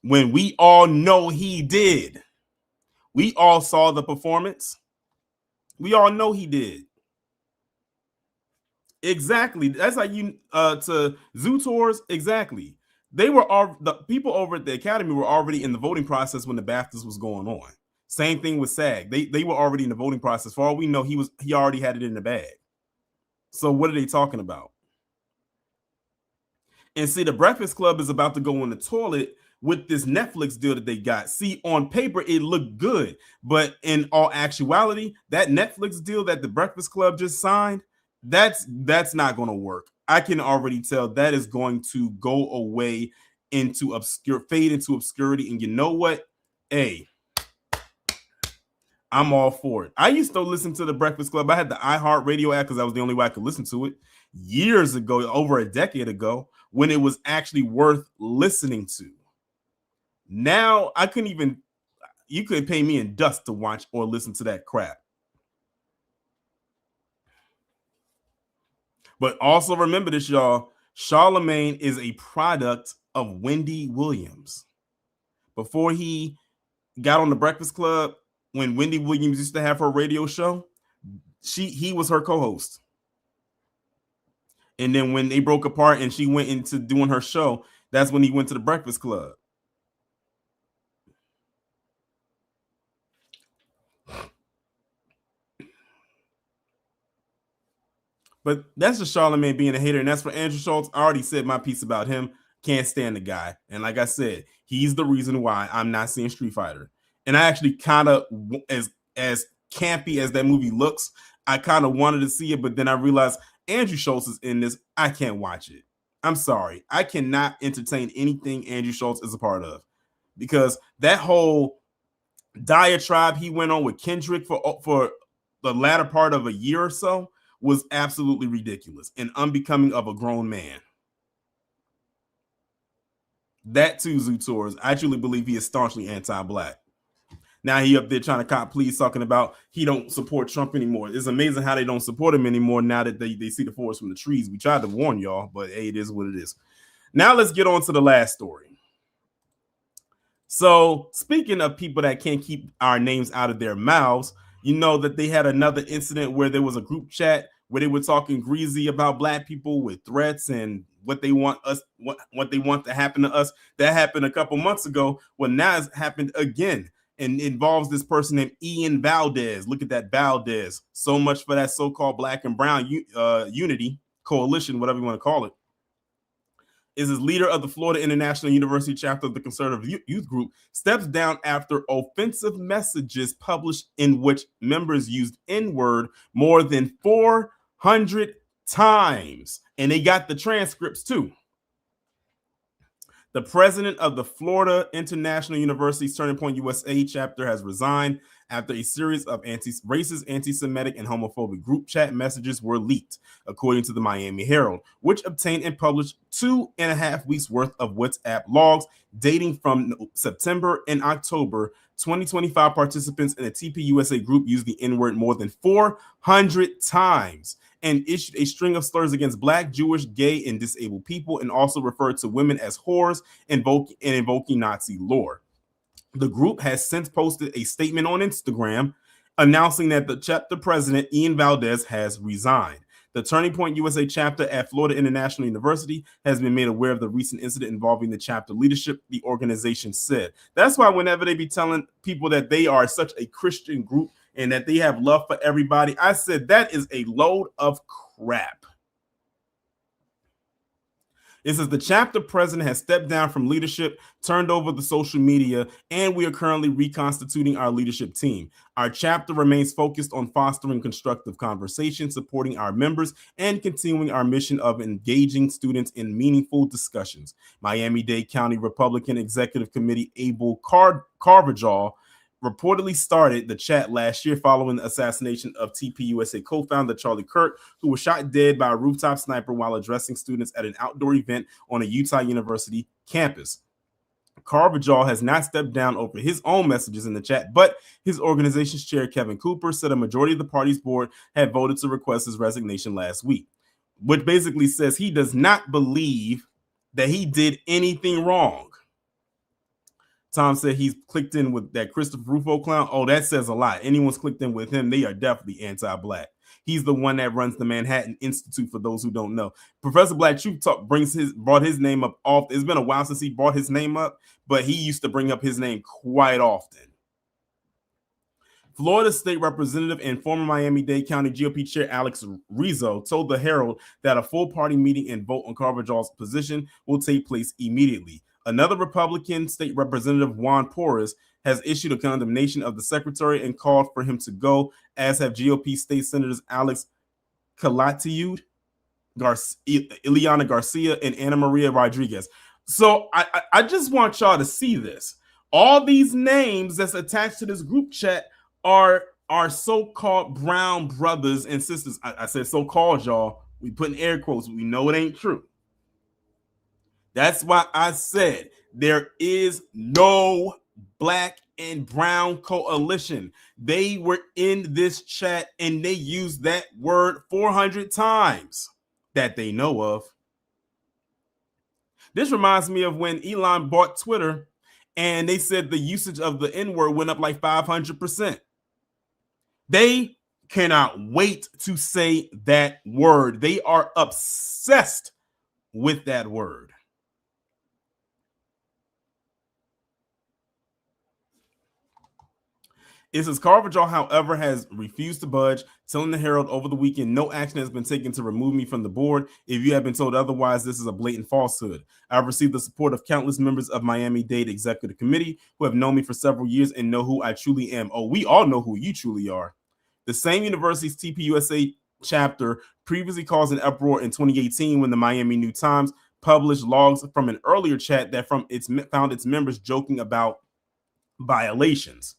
[SPEAKER 1] when we all know he did. We all saw the performance. We all know he did. Exactly. That's like you to Zoo Tours. Exactly. They were all the people over at the Academy were already in the voting process when the BAFTAs was going on. Same thing with SAG. They were already in the voting process. For all we know, he already had it in the bag. So what are they talking about? And see, the Breakfast Club is about to go in the toilet with this Netflix deal that they got. See, on paper, it looked good. But in all actuality, that Netflix deal that the Breakfast Club just signed, that's not going to work. I can already tell that is going to go away into fade into obscurity. And you know what? Hey, I'm all for it. I used to listen to the Breakfast Club. I had the iHeartRadio app because that was the only way I could listen to it years ago, over a decade ago, when it was actually worth listening to. Now I couldn't even, you could pay me in dust to watch or listen to that crap. But also remember this, y'all. Charlemagne is a product of Wendy Williams. Before he got on the Breakfast Club, when Wendy Williams used to have her radio show, he was her co-host. And then when they broke apart and she went into doing her show, that's when he went to the Breakfast Club. But that's just Charlemagne being a hater. And that's for Andrew Schulz. I already said my piece about him. Can't stand the guy. And like I said, he's the reason why I'm not seeing Street Fighter. And I actually kind of, as campy as that movie looks, I kind of wanted to see it. But then I realized Andrew Schulz is in this. I can't watch it. I'm sorry. I cannot entertain anything Andrew Schulz is a part of. Because that whole diatribe he went on with Kendrick for the latter part of a year or so was absolutely ridiculous and unbecoming of a grown man. That too, Zoo Tours. I truly believe he is staunchly anti-black. Now he up there trying to cop pleas, talking about he don't support Trump anymore. It's amazing how they don't support him anymore now that they see the forest from the trees. We tried to warn y'all, but hey, it is what it is. Now let's get on to the last story. So speaking of people that can't keep our names out of their mouths, you know that they had another incident where there was a group chat where they were talking greasy about black people with threats and what they want us, what they want to happen to us. That happened a couple months ago. Well, now it's happened again, and it involves this person named Ian Valdes. Look at that, Valdes. So much for that so-called black and brown unity coalition, whatever you want to call it. Is his leader of the Florida International University chapter of the Conservative Youth Group, steps down after offensive messages published in which members used N-word more than 400 times. And they got the transcripts too. The president of the Florida International University's Turning Point USA chapter has resigned after a series of racist, anti-Semitic, and homophobic group chat messages were leaked, according to the Miami Herald, which obtained and published 2.5 weeks worth of WhatsApp logs dating from September and October 2025. Participants in the TPUSA group used the N-word more than 400 times and issued a string of slurs against Black, Jewish, gay, and disabled people, and also referred to women as whores, invoking Nazi lore. The group has since posted a statement on Instagram announcing that the chapter president, Ian Valdes, has resigned. The Turning Point USA chapter at Florida International University has been made aware of the recent incident involving the chapter leadership, the organization said. That's why whenever they be telling people that they are such a Christian group and that they have love for everybody, I said that is a load of crap. It says the chapter president has stepped down from leadership, turned over the social media, and we are currently reconstituting our leadership team. Our chapter remains focused on fostering constructive conversation, supporting our members, and continuing our mission of engaging students in meaningful discussions. Miami-Dade County Republican Executive Committee Abel Carvajal reportedly started the chat last year following the assassination of TPUSA co-founder Charlie Kirk, who was shot dead by a rooftop sniper while addressing students at an outdoor event on a Utah University campus. Carvajal has not stepped down over his own messages in the chat, but his organization's chair, Kevin Cooper, said a majority of the party's board had voted to request his resignation last week, which basically says he does not believe that he did anything wrong. Tom said he's clicked in with that Christopher Rufo clown. Oh, that says a lot. Anyone's clicked in with him, they are definitely anti-black. He's the one that runs the Manhattan Institute, for those who don't know. Professor Black Truth Talk brought his name up often. It's been a while since he brought his name up, but he used to bring up his name quite often. Florida State Representative and former Miami-Dade County GOP Chair Alex Rizzo told the Herald that a full party meeting and vote on Carvajal's position will take place immediately. Another Republican state representative, Juan Porras, has issued a condemnation of the secretary and called for him to go, as have GOP state senators Alex Calatayud, Ileana Garcia, and Ana Maria Rodriguez. So I just want y'all to see this. All these names that's attached to this group chat are so-called brown brothers and sisters. I said so-called, y'all. We put in air quotes. We know it ain't true. That's why I said there is no black and brown coalition. They were in this chat and they used that word 400 times that they know of. This reminds me of when Elon bought Twitter and they said the usage of the N-word went up like 500%. They cannot wait to say that word. They are obsessed with that word. It says Carvajal, however, has refused to budge, telling the Herald over the weekend, no action has been taken to remove me from the board. If you have been told otherwise, this is a blatant falsehood. I've received the support of countless members of Miami-Dade Executive Committee who have known me for several years and know who I truly am. Oh, we all know who you truly are. The same university's TPUSA chapter previously caused an uproar in 2018 when the Miami New Times published logs from an earlier chat that found its members joking about violations.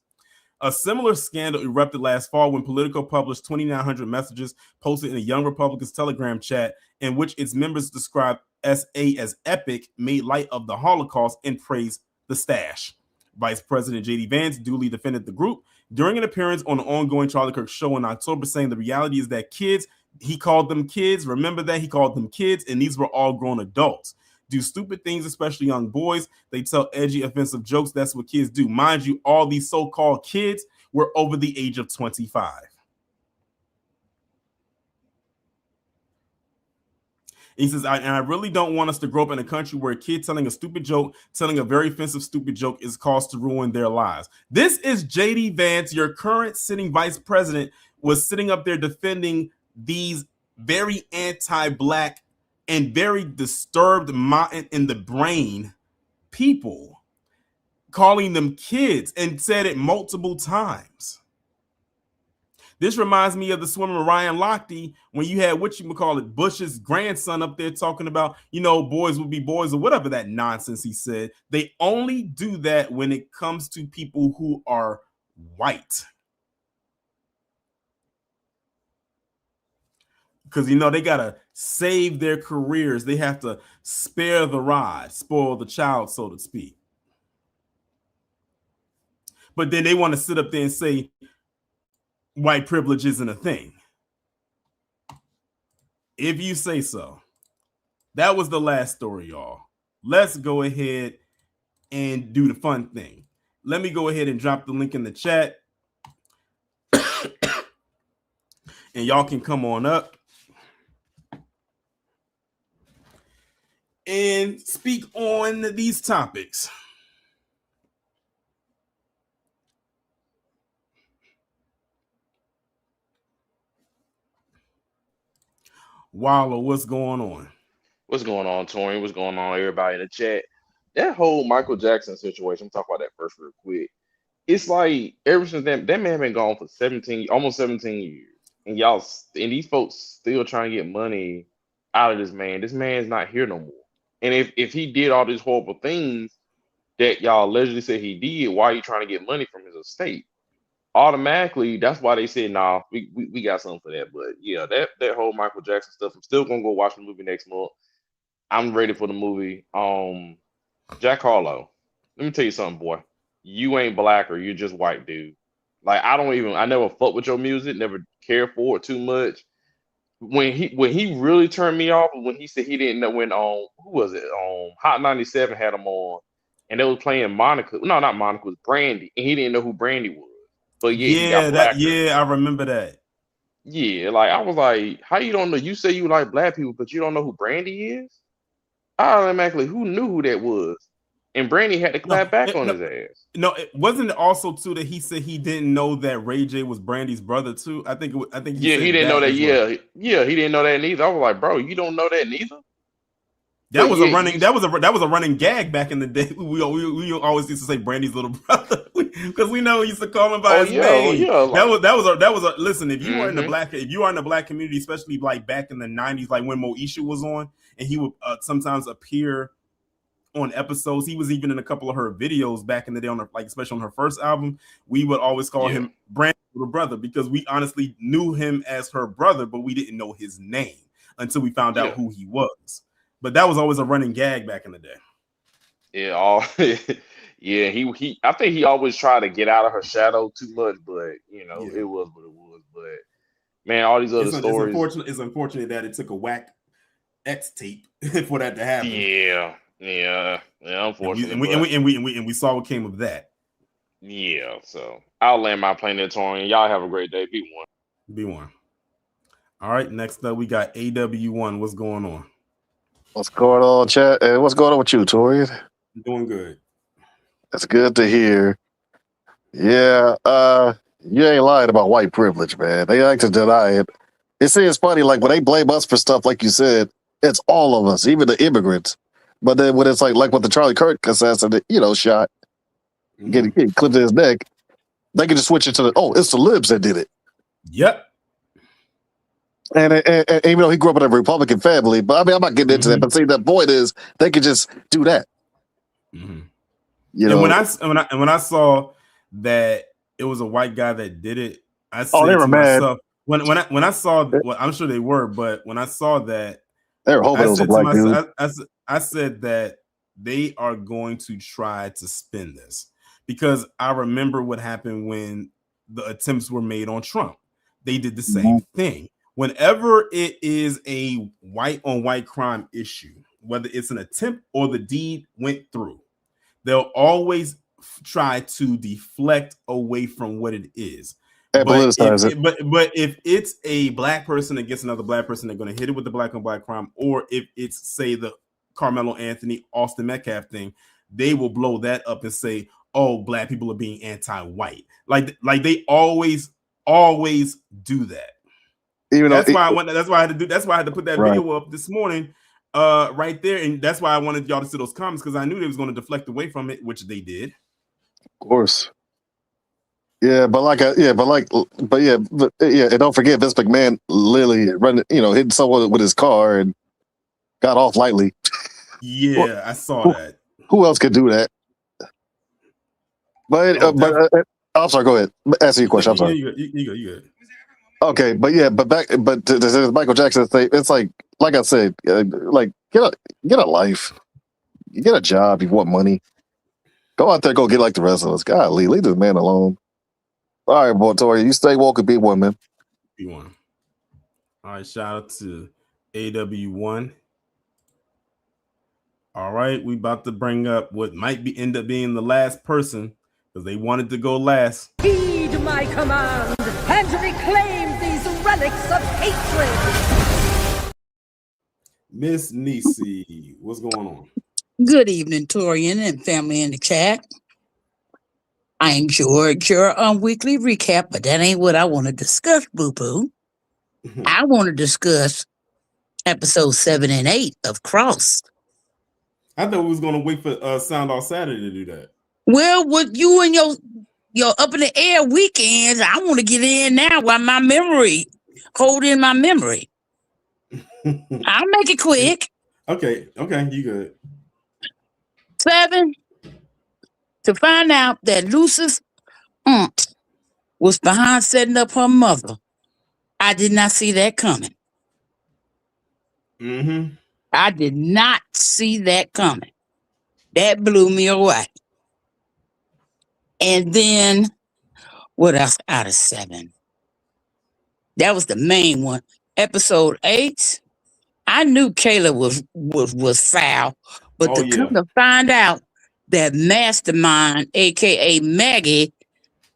[SPEAKER 1] A similar scandal erupted last fall when Politico published 2,900 messages posted in a Young Republicans Telegram chat in which its members described SA as epic, made light of the Holocaust, and praised the stash. Vice President J.D. Vance duly defended the group during an appearance on the ongoing Charlie Kirk show in October, saying the reality is that kids, he called them kids. Remember that? He called them kids, and these were all grown adults. Do stupid things, especially young boys. They tell edgy, offensive jokes. That's what kids do. Mind you, all these so-called kids were over the age of 25. He says, I really don't want us to grow up in a country where a kid telling a stupid joke, telling a very offensive, stupid joke is caused to ruin their lives. This is J.D. Vance, your current sitting vice president, was sitting up there defending these very anti-black and very disturbed in the brain people, calling them kids, and said it multiple times. This reminds me of the swimmer Ryan Lochte when you had Bush's grandson up there talking about, boys will be boys or whatever that nonsense he said. They only do that when it comes to people who are white. Because, they got to save their careers. They have to spare the rod, spoil the child, so to speak. But then they want to sit up there and say white privilege isn't a thing. If you say so. That was the last story, y'all. Let's go ahead and do the fun thing. Let me go ahead and drop the link in the chat. And y'all can come on up. and speak on these topics. Wallow, what's going on?
[SPEAKER 13] What's going on, Torian? What's going on, everybody in the chat? That whole Michael Jackson situation, I'm talking about that first real quick. It's like ever since that man been gone for 17, almost 17 years. And these folks still trying to get money out of this man. This man's not here no more. And if he did all these horrible things that y'all allegedly said he did, why are you trying to get money from his estate? Automatically, that's why they said, nah, we got something for that. But yeah, that whole Michael Jackson stuff, I'm still gonna go watch the movie next month. I'm ready for the movie. Jack Harlow, let me tell you something, boy. You ain't black or you're just white, dude. Like I never fuck with your music, never care for it too much. When he really turned me off, when he said he didn't know when who was it? Hot 97 had him on, and they was playing Monica. No, not Monica, it was Brandy, and he didn't know who Brandy was. But yeah,
[SPEAKER 1] I remember that.
[SPEAKER 13] Yeah, like I was like, how you don't know? You say you like black people, but you don't know who Brandy is? I automatically who knew who that was, and Brandy had to clap back on his ass.
[SPEAKER 1] No, it wasn't also too that he said he didn't know that Ray J was Brandy's brother too. I think
[SPEAKER 13] he didn't know that. Yeah, he didn't know that neither. I was like, bro, you don't know that neither.
[SPEAKER 1] That was a running gag back in the day. We always used to say Brandy's little brother because we know we used to call him by his name. Yeah, that was a listen. If you were in the black community, especially like back in the 90s, like when Moesha was on, and he would sometimes appear on episodes. He was even in a couple of her videos back in the day, especially on her first album. We would always call him Brandy's little brother because we honestly knew him as her brother, but we didn't know his name until we found out who he was. But that was always a running gag back in the day.
[SPEAKER 13] Yeah, he I think he always tried to get out of her shadow too much, but it was what it was. But man, all these other stories.
[SPEAKER 1] It's unfortunate that it took a whack X tape for that to happen.
[SPEAKER 13] Yeah. Unfortunately,
[SPEAKER 1] and we saw what came of that.
[SPEAKER 13] Yeah, so I'll land my plane there, Torian. Y'all have a great day.
[SPEAKER 1] Be one. All right, next up we got AW1. What's going on?
[SPEAKER 14] What's going on, chat? What's going on with you, Torian?
[SPEAKER 1] Doing good.
[SPEAKER 14] That's good to hear. Yeah, you ain't lying about white privilege, man. They like to deny it. It's funny, like when they blame us for stuff, like you said, it's all of us, even the immigrants. But then when it's like with the Charlie Kirk assassin, shot, getting clipped in his neck, they can just switch it to it's the libs that did it.
[SPEAKER 1] Yep.
[SPEAKER 14] And even though he grew up in a Republican family, but I mean, I'm not getting into that. But see, the point is, they could just do that.
[SPEAKER 1] And when I saw that it was a white guy that did it, I said
[SPEAKER 14] they were mad.
[SPEAKER 1] Myself, when I saw, well, I'm sure they were, but when I saw that,
[SPEAKER 14] they were hoping it was a black dude.
[SPEAKER 1] I said that they are going to try to spin this because I remember what happened when the attempts were made on Trump. They did the same thing. Whenever it is a white on white crime issue, whether it's an attempt or the deed went through, they'll always try to deflect away from what it is. But if it's a black person against another black person, they're going to hit it with the black on black crime. Or if it's, say, the Carmelo Anthony, Austin Metcalf thing, they will blow that up and say, oh, black people are being anti-white. Like they always do that. That's why I had to put that video up this morning, right there, and that's why I wanted y'all to see those comments because I knew they was going to deflect away from it, which they did.
[SPEAKER 14] Of course. Yeah, and don't forget Vince McMahon literally hitting someone with his car and got off lightly.
[SPEAKER 1] Yeah, I saw that.
[SPEAKER 14] Who else could do that? But I'm sorry. Go ahead. Answer your question. I'm sorry.
[SPEAKER 1] You good.
[SPEAKER 14] Okay, but to Michael Jackson thing, it's like I said, like get a life, you get a job, you want money, go out there, go get like the rest of us. Golly, leave this man alone. All right, boy, Tori, you stay woke and be one, man.
[SPEAKER 1] Be one. All right, shout out to AW1. All right, we about to bring up what might end up being the last person because they wanted to go last.
[SPEAKER 7] Heed my command and reclaim these relics of hatred.
[SPEAKER 1] Miss Nisi, what's going on?
[SPEAKER 15] Good evening, Torian and family in the chat. I enjoyed your weekly recap, but that ain't what I want to discuss, Boo Boo. I want to discuss episode 7 and 8 of Cross.
[SPEAKER 1] I thought we was gonna wait for Sound Off Saturday to do that.
[SPEAKER 15] Well, with you and your up in the air weekends, I want to get in now while my memory, hold in my memory. I'll make it quick.
[SPEAKER 1] Okay, you good.
[SPEAKER 15] 7, to find out that Lucy's aunt was behind setting up her mother. I did not see that coming. I did not see that coming. That blew me away. And then, what else out of 7? That was the main one. Episode 8, I knew Kayla was foul, but come to find out that Mastermind, aka Maggie,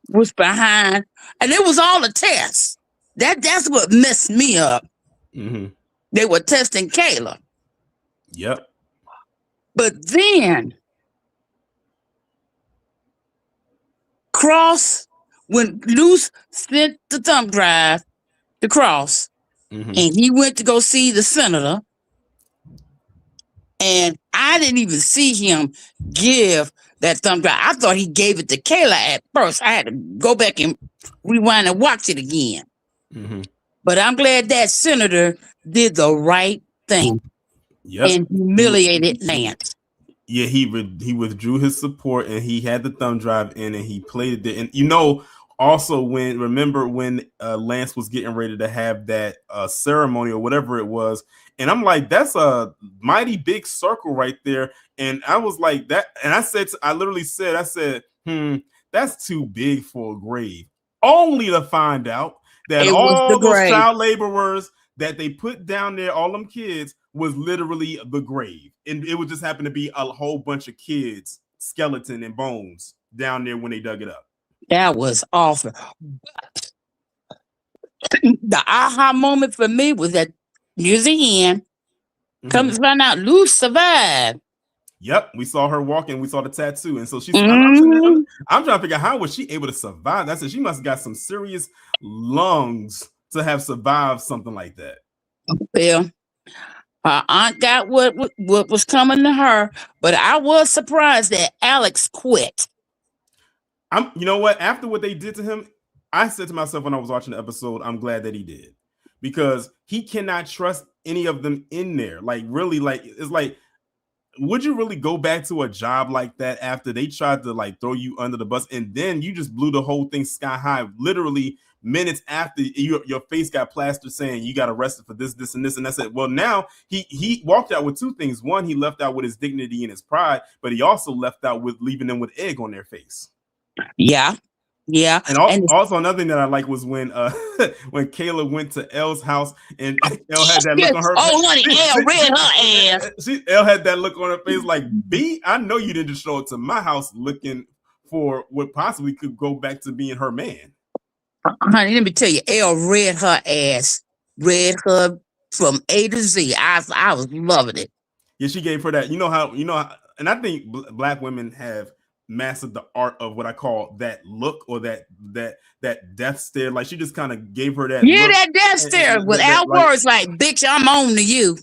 [SPEAKER 15] was behind, and it was all a test. That's what messed me up. They were testing Kayla.
[SPEAKER 1] Yep.
[SPEAKER 15] But then Cross, when Luce sent the thumb drive to Cross, and he went to go see the senator, and I didn't even see him give that thumb drive. I thought he gave it to Kayla at first. I had to go back and rewind and watch it again. But I'm glad that senator did the right thing and humiliated Lance.
[SPEAKER 1] Yeah, he withdrew his support and he had the thumb drive in and he played it. And also remember when Lance was getting ready to have that ceremony or whatever it was, and I'm like, that's a mighty big circle right there. And I was like that, and I literally said, that's too big for a grave. Only to find out that all those child laborers that they put down there, all them kids, was literally the grave. And it would just happen to be a whole bunch of kids, skeleton and bones down there when they dug it up.
[SPEAKER 15] That was awful. But the aha moment for me was that near the end, come to find out Luce survived.
[SPEAKER 1] Yep, we saw her walking. We saw the tattoo, and so she's. I'm trying to figure out how was she able to survive. I said she must have got some serious lungs to have survived something like that.
[SPEAKER 15] Well, her aunt got what was coming to her, but I was surprised that Alex quit.
[SPEAKER 1] You know what? After what they did to him, I said to myself when I was watching the episode, I'm glad that he did, because he cannot trust any of them in there. Like really, like it's like. Would you really go back to a job like that after they tried to like throw you under the bus and then you just blew the whole thing sky high? Literally minutes after your face got plastered saying you got arrested for this, this, and this. And I said, well, now he walked out with two things. One, he left out with his dignity and his pride, but he also left out with leaving them with egg on their face.
[SPEAKER 15] Yeah. Yeah.
[SPEAKER 1] And also another thing that I like was when when Kayla went to Elle's house and Elle had that look on her face.
[SPEAKER 15] Oh, honey, Elle read her ass.
[SPEAKER 1] Elle had that look on her face like, B, I know you didn't show up to my house looking for what possibly could go back to being her man.
[SPEAKER 15] Honey, let me tell you, Elle read her ass. Read her from A to Z. I was loving it.
[SPEAKER 1] Yeah, she gave her that. You know how, and I think black women have mastered the art of what I call that look or that death stare. Like she just kind of gave her that.
[SPEAKER 15] Yeah,
[SPEAKER 1] look
[SPEAKER 15] that death stare without words, like, bitch, I'm on to you.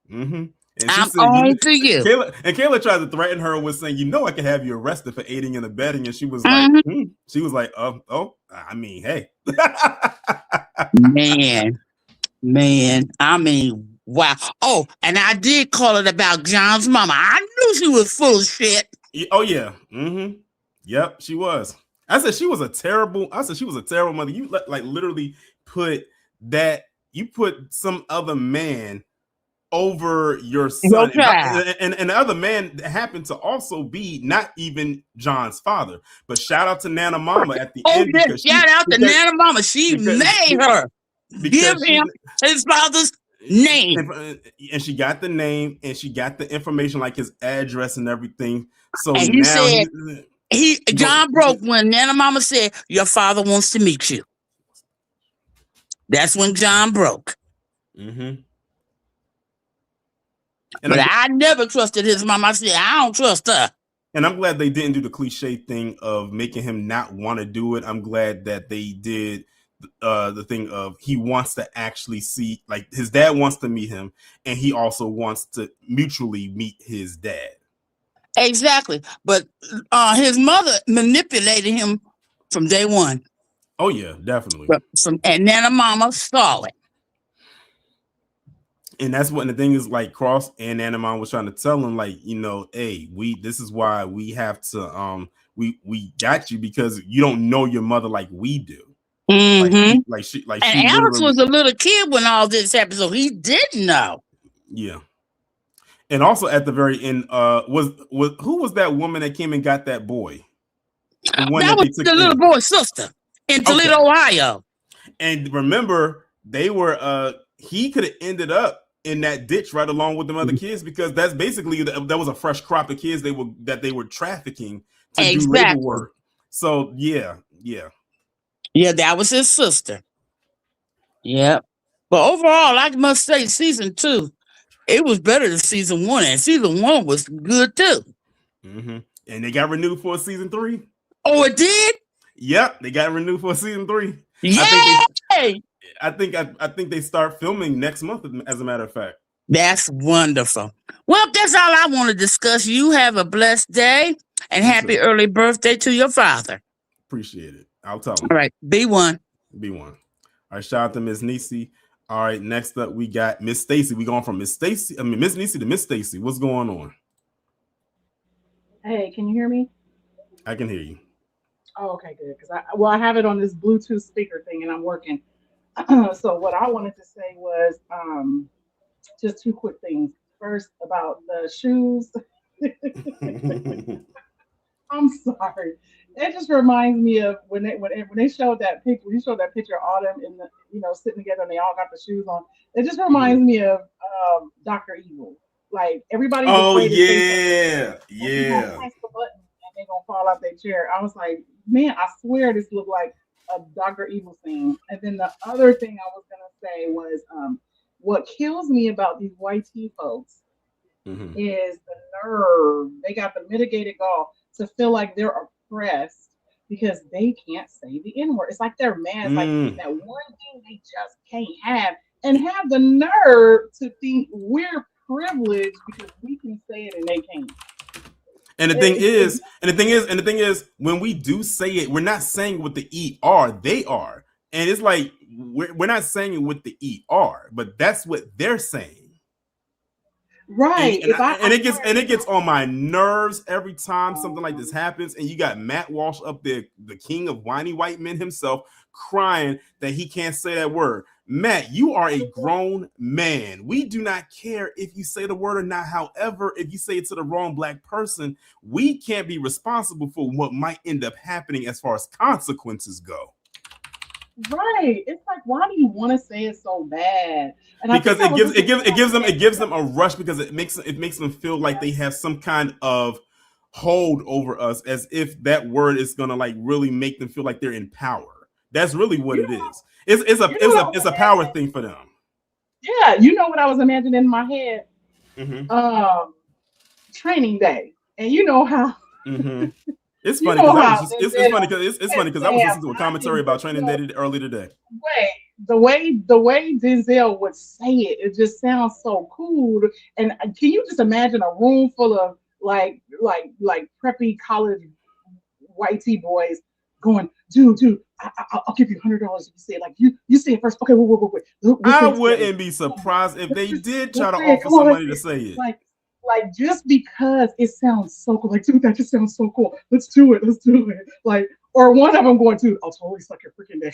[SPEAKER 1] And
[SPEAKER 15] I'm on to you.
[SPEAKER 1] Kayla tried to threaten her with saying, I can have you arrested for aiding and abetting, and she was like, I mean, hey,
[SPEAKER 15] man, I mean, wow. Oh, and I did call it about John's mama. I knew she was full of shit.
[SPEAKER 1] Oh yeah. Yep, she was. I said she was a terrible mother. You like literally put some other man over your son. And the other man happened to also be not even John's father. But shout out to Nana Mama at the end.
[SPEAKER 15] Shout out to Nana Mama. She made her give him his father's name.
[SPEAKER 1] And she got the name and she got the information like his address and everything. So
[SPEAKER 15] and he said John broke when Nana Mama said your father wants to meet you. That's when John broke. But I never trusted his mom. I said, I don't trust her.
[SPEAKER 1] And I'm glad they didn't do the cliche thing of making him not want to do it. I'm glad that they did the thing of he wants to actually see, like his dad wants to meet him, and he also wants to mutually meet his dad.
[SPEAKER 15] Exactly. But his mother manipulated him from day one.
[SPEAKER 1] Oh, yeah, definitely.
[SPEAKER 15] And Nana Mama saw it.
[SPEAKER 1] And that's what the thing is, like Cross and Anamon was trying to tell him, like, you know, hey, this is why we have to we got you, because you don't know your mother like we do.
[SPEAKER 15] Mm-hmm.
[SPEAKER 1] And
[SPEAKER 15] Alex was a little kid when all this happened, so he didn't know.
[SPEAKER 1] Yeah. And also at the very end, was who was that woman that came and got that boy?
[SPEAKER 15] The one that was the little boy's sister in Toledo, Ohio.
[SPEAKER 1] And remember, they were he could have ended up in that ditch right along with them other kids, because that's basically that was a fresh crop of kids they were trafficking to do labor work. So yeah,
[SPEAKER 15] that was his sister. Yeah, but overall, I must say, season 2, it was better than season 1, and season 1 was good too.
[SPEAKER 1] Mm-hmm. And they got renewed for season 3.
[SPEAKER 15] Oh, it did?
[SPEAKER 1] Yep, they got renewed for season 3.
[SPEAKER 15] Yay!
[SPEAKER 1] I think they start filming next month, as a matter of fact.
[SPEAKER 15] That's wonderful. Well, that's all I want to discuss. You have a blessed day, and happy early birthday to your father.
[SPEAKER 1] Appreciate it. I'll tell him.
[SPEAKER 15] All right, B1.
[SPEAKER 1] All right, shout out to Miss Niecy. All right, next up we got Miss Stacy. We going from Miss Niecy to Miss Stacy. What's going on?
[SPEAKER 16] Hey, can you hear me?
[SPEAKER 1] I can hear you.
[SPEAKER 16] Oh, okay, good. Because I have it on this Bluetooth speaker thing, and I'm working. So what I wanted to say was just 2 quick things. First, about the shoes. I'm sorry. It just reminds me of when they showed that picture. When you showed that picture of Autumn in the sitting together and they all got the shoes on. It just reminds me of Dr. Evil. Like everybody's afraid to say something. They're gonna press the button and they're gonna fall out their chair. I was like, man, I swear this looked like a Dr. Evil scene. And then the other thing I was gonna say was what kills me about these white tea folks is the nerve. They got the mitigated gall to feel like they're oppressed because they can't say the N-word. It's like they're mad. It's like that one thing they just can't have, and have the nerve to think we're privileged because we can say it and they can't.
[SPEAKER 1] And the thing is, when we do say it, we're not saying it with the ER, they are. And it's like we're not saying it with the ER, but that's what they're saying.
[SPEAKER 16] Right.
[SPEAKER 1] And it gets on my nerves every time something like this happens. And you got Matt Walsh up there, the king of whiny white men himself, crying that he can't say that word. Matt, you are a grown man. We do not care if you say the word or not. However, if you say it to the wrong black person, we can't be responsible for what might end up happening as far as consequences go.
[SPEAKER 16] Right. It's like, why do you want to say it so bad? And
[SPEAKER 1] because it gives them a rush, because it makes them feel like they have some kind of hold over us, as if that word is gonna like really make them feel like they're in power. That's really what it is. It's a power thing for them.
[SPEAKER 16] Yeah, you know what I was imagining in my head? Training day, and you know how.
[SPEAKER 1] It's funny because it's funny because I was listening to a commentary about Training Day earlier today.
[SPEAKER 16] Wait, the way Denzel would say it, it just sounds so cool. And can you just imagine a room full of like preppy college white tea boys going, dude, I'll give you $100 if you say it. Like you say it first. Okay, wait.
[SPEAKER 1] I wouldn't be surprised if they did try to offer somebody to say it.
[SPEAKER 16] Like just because it sounds so cool, like dude, that just sounds so cool. Let's do it. Like, or one of them going to, I'll totally suck your freaking dick.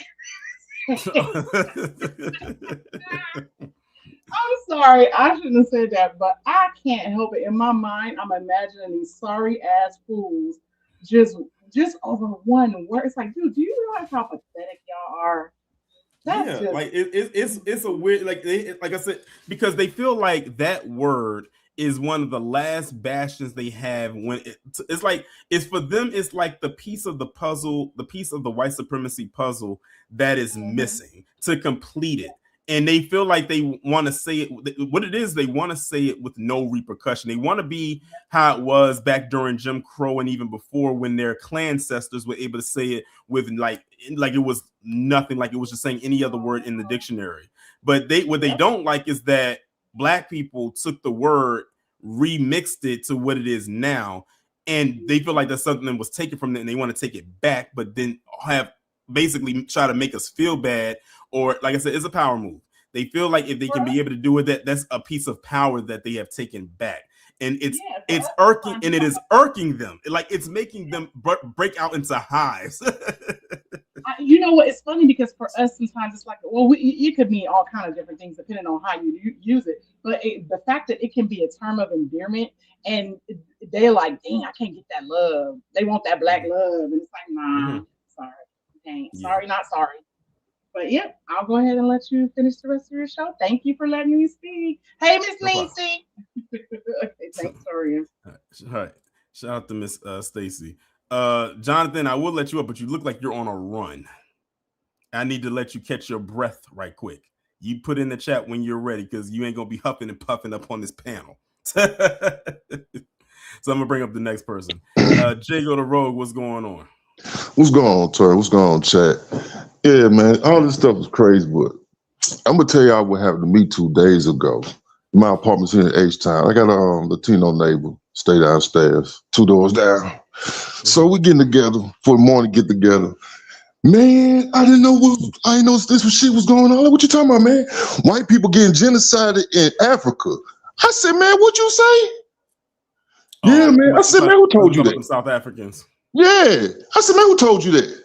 [SPEAKER 16] I'm sorry, I shouldn't have said that, but I can't help it. In my mind, I'm imagining these sorry ass fools just over one word. It's like, dude, do you realize how pathetic y'all are?
[SPEAKER 1] That's like it's a weird, like I said, because they feel like that word is one of the last bastions they have when it's like, it's for them, it's like the piece of the puzzle, the piece of the white supremacy puzzle that is missing to complete it. and they feel like they want to say it. What it is, they want to say it with no repercussion. They want to be how it was back during Jim Crow and even before, when their clan ancestors were able to say it with like it was nothing, like it was just saying any other word in the dictionary. But what they don't like is that Black people took the word, remixed it to what it is now, and they feel like that's something that was taken from them, and they want to take it back, but then have basically try to make us feel bad. Or like I said, it's a power move. They feel like if they can be able to do it, that's a piece of power that they have taken back. And it's irking, and it is irking them. Like it's making them break out into hives.
[SPEAKER 16] You know what? It's funny because for us, sometimes it's like, well, it could mean all kinds of different things depending on how you use it. But the fact that it can be a term of endearment, and they're like, dang, I can't get that love. They want that Black love. And it's like, nah, sorry. Okay. Sorry, not sorry. But yeah, I'll go ahead and let you finish the rest of your show. Thank you for letting me speak. Hey, Miss Nancy. Okay, thanks, Soria.
[SPEAKER 1] All right. Shout out to Miss Stacy. Jonathan, I will let you up, but you look like you're on a run. I need to let you catch your breath right quick. You put in the chat when you're ready, because you ain't gonna be huffing and puffing up on this panel. So I'm gonna bring up the next person. Jago the Rogue, what's going on?
[SPEAKER 17] What's going on, Tori? What's going on, chat? Yeah, man, all this stuff is crazy, but I'm gonna tell y'all what happened to me 2 days ago. My apartment's here in H-Town. I got a Latino neighbor, stay downstairs, 2 doors down. So we getting together for the morning get together. Man, I didn't know this shit was going on. Like, what you talking about, man? White people getting genocided in Africa. I said, man, what you say? Yeah, man. I said, man, who told you that?
[SPEAKER 1] South Africans.
[SPEAKER 17] Yeah. I said, man, who told you that?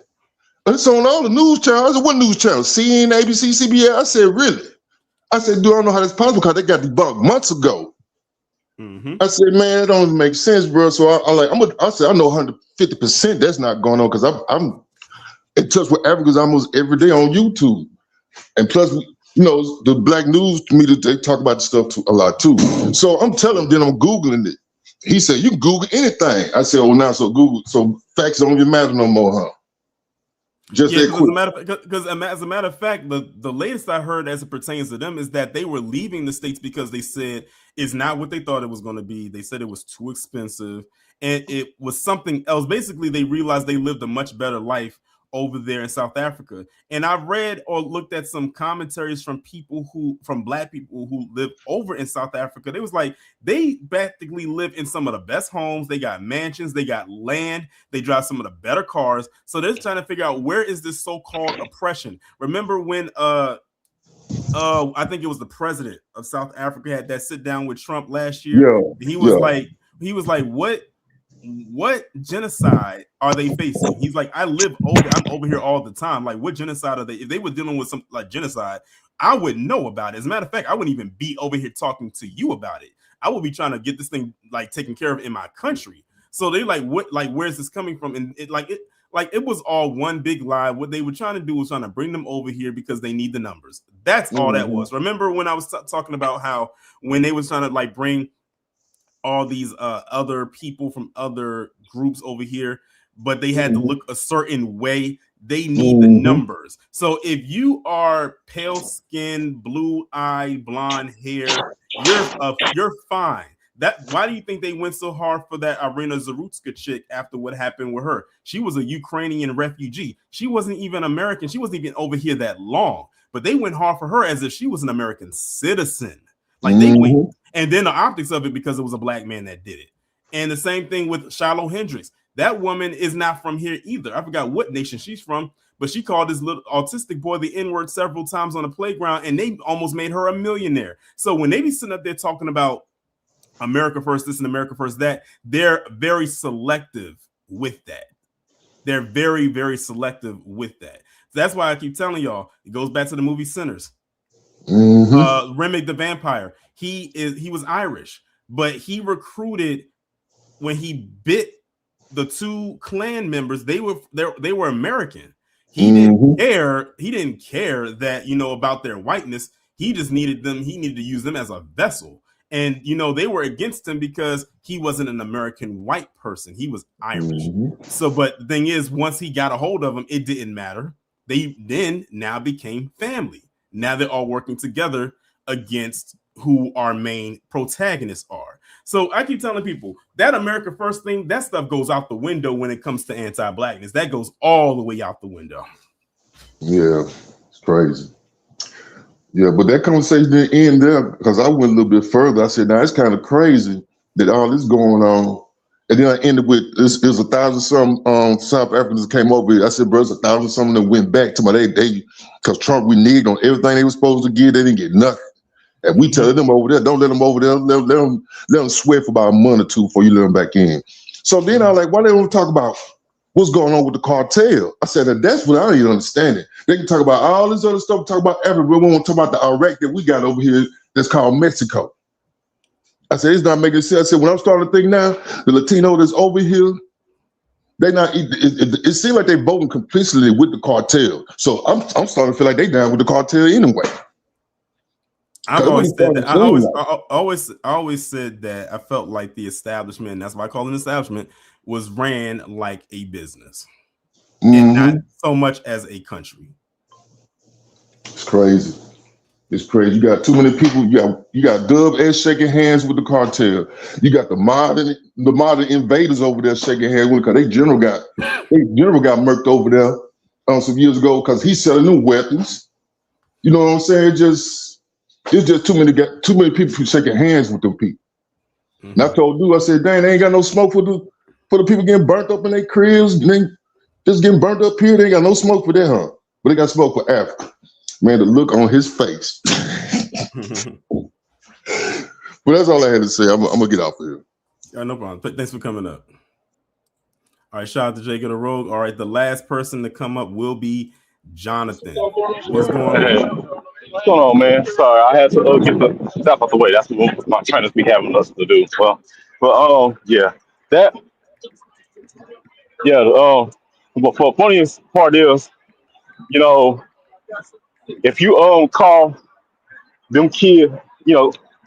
[SPEAKER 17] It's on all the news channels. I said, what news channel? CNN, ABC, CBS? I said, really? I said, do I know how that's possible? Because they got debunked months ago. I said, man, it don't make sense, bro. So I said, I know 150% that's not going on, because I'm in touch with Africans almost every day on YouTube. And plus, the Black news media, they talk about this stuff a lot too. So I'm telling him, then I'm Googling it. He said, you can Google anything. I said, oh, now so Google, so facts don't even matter no more, huh? Just that quick.
[SPEAKER 1] Because as a matter of fact, the latest I heard as it pertains to them is that they were leaving the States because they said it's not what they thought it was going to be. They said it was too expensive, and it was something else. Basically, they realized they lived a much better life over there in South Africa. And I've read or looked at some commentaries from Black people who live over in South Africa. They was like, they practically live in some of the best homes. They got mansions, they got land, they drive some of the better cars. So they're trying to figure out, where is this so-called oppression? Remember when I think it was the president of South Africa had that sit down with Trump last year. He was like, what genocide are they facing? He's like, I'm over here all the time. Like, what genocide are they? If they were dealing with some like genocide, I wouldn't know about it. As a matter of fact, I wouldn't even be over here talking to you about it. I would be trying to get this thing like taken care of in my country. So they like, what, like, where's this coming from? And it was all one big lie. What they were trying to do was trying to bring them over here because they need the numbers. That's all that was. Remember when I was talking about how when they was trying to like bring all these other people from other groups over here, but they had to look a certain way. They need the numbers. So if you are pale skin, blue eye, blonde hair, you're fine. Why do you think they went so hard for that Irina Zarutska chick after what happened with her? She was a Ukrainian refugee. She wasn't even American. She wasn't even over here that long, but they went hard for her as if she was an American citizen. Like they went. And then the optics of it, because it was a Black man that did it. And the same thing with Shiloh Hendricks. That woman is not from here either. I forgot what nation she's from, but she called this little autistic boy the N-word several times on the playground, and they almost made her a millionaire. So when they be sitting up there talking about America first, this and America first, that, they're very selective with that. They're very, very selective with that. So that's why I keep telling y'all, it goes back to the movie Sinners. Remick the Vampire. He was Irish, but he recruited when he bit the two clan members. They were American. He didn't care. He didn't care that about their whiteness. He just needed them. He needed to use them as a vessel. And they were against him because he wasn't an American white person. He was Irish. So, but the thing is, once he got a hold of them, it didn't matter. They then now became family. Now they're all working together against who our main protagonists are. So I keep telling people that America First thing, that stuff goes out the window when it comes to anti-blackness. That goes all the way out the window.
[SPEAKER 17] Yeah, it's crazy. Yeah, but that conversation didn't end there because I went a little bit further. I said, now it's kind of crazy that all this going on. And then I ended with, there's 1,000 some South Africans came over here. I said, bro, it's 1,000 some that went back to my day, because Trump reneged on everything they were supposed to get. They didn't get nothing. And we tell them over there, don't let them over there. Let them sweat for about a month or two before you let them back in. So then I was like, why they don't talk about what's going on with the cartel? I said, that's what I don't even understand it. They can talk about all this other stuff, talk about everywhere. We won't talk about the Iraq that we got over here that's called Mexico. I said, it's not making sense. I said, when I'm starting to think now, the Latino that's over here, they not. It seems like they're voting complicitly with the cartel. So I'm starting to feel like they down with the cartel anyway.
[SPEAKER 1] I've always said that. I always said that I felt like the establishment, and that's why I call it an establishment, was ran like a business, and not so much as a country.
[SPEAKER 17] It's crazy. It's crazy. You got too many people. You got Dub S shaking hands with the cartel. You got the modern invaders over there shaking hands with, because they general got murked over there some years ago because he's selling them weapons. You know what I'm saying? It's just too many people who shaking hands with them people. And I told Dude, I said, dang, they ain't got no smoke for the people getting burnt up in their cribs. They just getting burnt up here. They ain't got no smoke for that, huh? But they got smoke for Africa. Man, the look on his face. But that's all I had to say. I'm gonna get off of here.
[SPEAKER 1] No problem. Thanks for coming up. All right, shout out to Jacob the Rogue. All right, the last person to come up will be Jonathan. What's going on?
[SPEAKER 18] What's going on, man? Sorry, I had to get the stuff out the way. That's what my trainers be having us to do. But for funniest part is, you know, if you call them kids,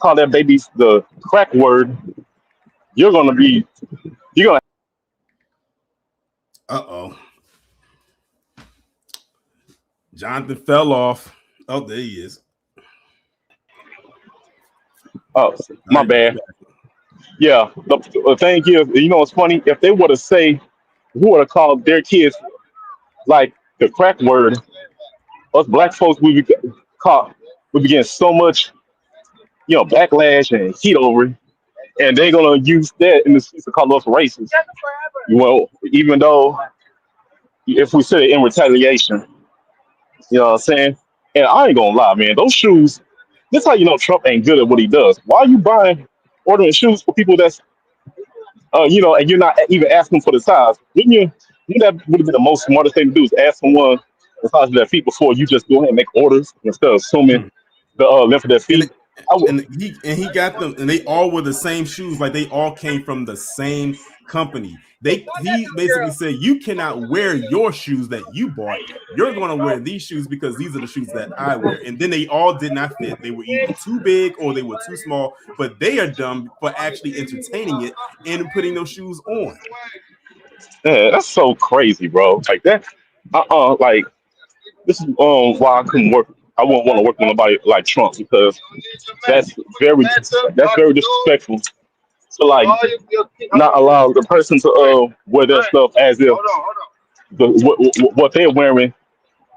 [SPEAKER 18] call their babies the crack word, you're gonna.
[SPEAKER 1] Jonathan fell off. Oh, there he is.
[SPEAKER 18] Oh, my bad. Yeah, the thing is, it's funny. If they were to say, who would have called their kids like the crack word, us black folks would be getting so much, backlash and heat over it, and they're gonna use that in the sense to call us racist. Well, even though if we say it in retaliation, you know what I'm saying? And I ain't gonna lie, man, those shoes. This is how you know Trump ain't good at what he does. Why are you ordering shoes for people that's, and you're not even asking for the size? Wouldn't you? That would have been the most smartest thing to do is ask someone the size of their feet before you just go ahead and make orders instead of assuming the length of their feet.
[SPEAKER 1] And he got them, and they all were the same shoes. Like they all came from the same company. He basically said, you cannot wear your shoes that you bought. You're going to wear these shoes because these are the shoes that I wear. And then they all did not fit. They were either too big or they were too small. But they are dumb for actually entertaining it and putting those shoes on.
[SPEAKER 18] Yeah, that's so crazy, bro. Like that. Like this is why I couldn't work. I wouldn't want to work with nobody like Trump because that's very disrespectful. To like not allow the person to wear their stuff as if what they're wearing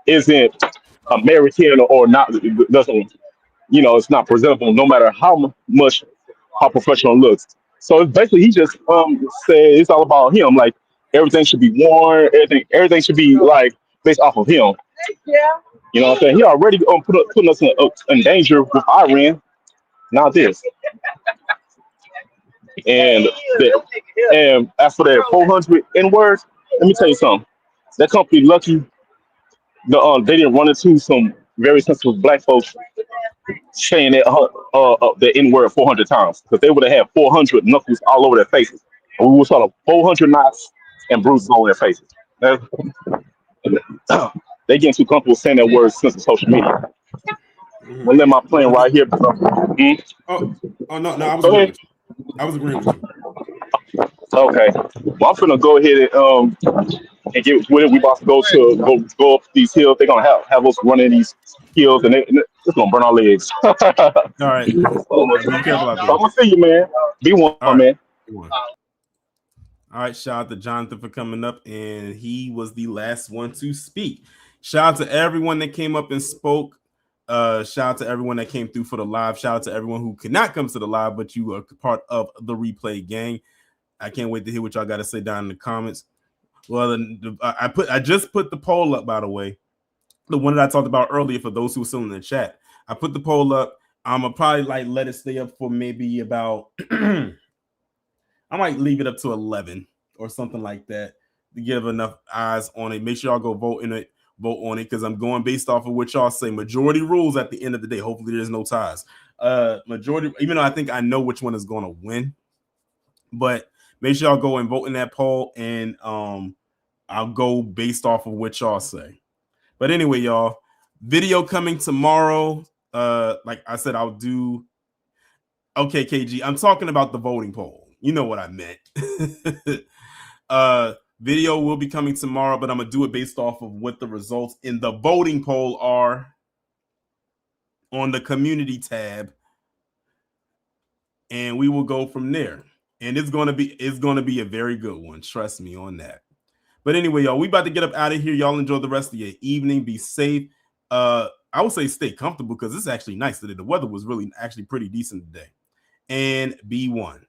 [SPEAKER 18] isn't American or not doesn't it's not presentable no matter how professional it looks. So it's basically he just said it's all about him. Like everything should be worn, everything should be like based off of him. You know what I'm saying? He already putting us in danger with Iran. Now this. And as for that 400 N words, let me tell you something. That company lucky they didn't run into some very sensitive black folks saying that the N word 400 times because they would have had 400 knuckles all over their faces. And we would saw 400 knots and bruises all over their faces. They getting too comfortable saying that word since the social media. We'll let my plane right here.
[SPEAKER 1] No, I was agreeing with you.
[SPEAKER 18] Okay. Well, I'm finna go ahead and and get with it. We about to go up these hills. They're gonna have us running these hills, and it's gonna burn our legs.
[SPEAKER 1] All right. Be careful out there.
[SPEAKER 18] I'm gonna see you, man. Be one, man.
[SPEAKER 1] All right, shout out to Jonathan for coming up, and he was the last one to speak. Shout out to everyone that came up and spoke. Shout out to everyone that came through for the live. Shout out to everyone who could not come to the live, but you are part of the replay gang. I can't wait to hear what y'all got to say down in the comments. Well, I just put the poll up, by the way, the one that I talked about earlier. For those who were still in the chat, I put the poll up. I'm gonna probably let it stay up for maybe about. I might leave it up to 11 or something like that to give enough eyes on it. Make sure y'all go vote on it because I'm going based off of what y'all say. Majority rules at the end of the day. Hopefully there's no ties. Majority, even though I think I know which one is going to win, but make sure y'all go and vote in that poll, and I'll go based off of what y'all say. But anyway, y'all, video coming tomorrow. Like I said, I'll do. Okay, KG, I'm talking about the voting poll. You know what I meant. Video will be coming tomorrow, but I'm gonna do it based off of what the results in the voting poll are on the community tab, and we will go from there. And it's gonna be a very good one. Trust me on that. But anyway, y'all, we about to get up out of here. Y'all enjoy the rest of your evening. Be safe. I would say stay comfortable because it's actually nice today. The weather was really actually pretty decent today. And be one.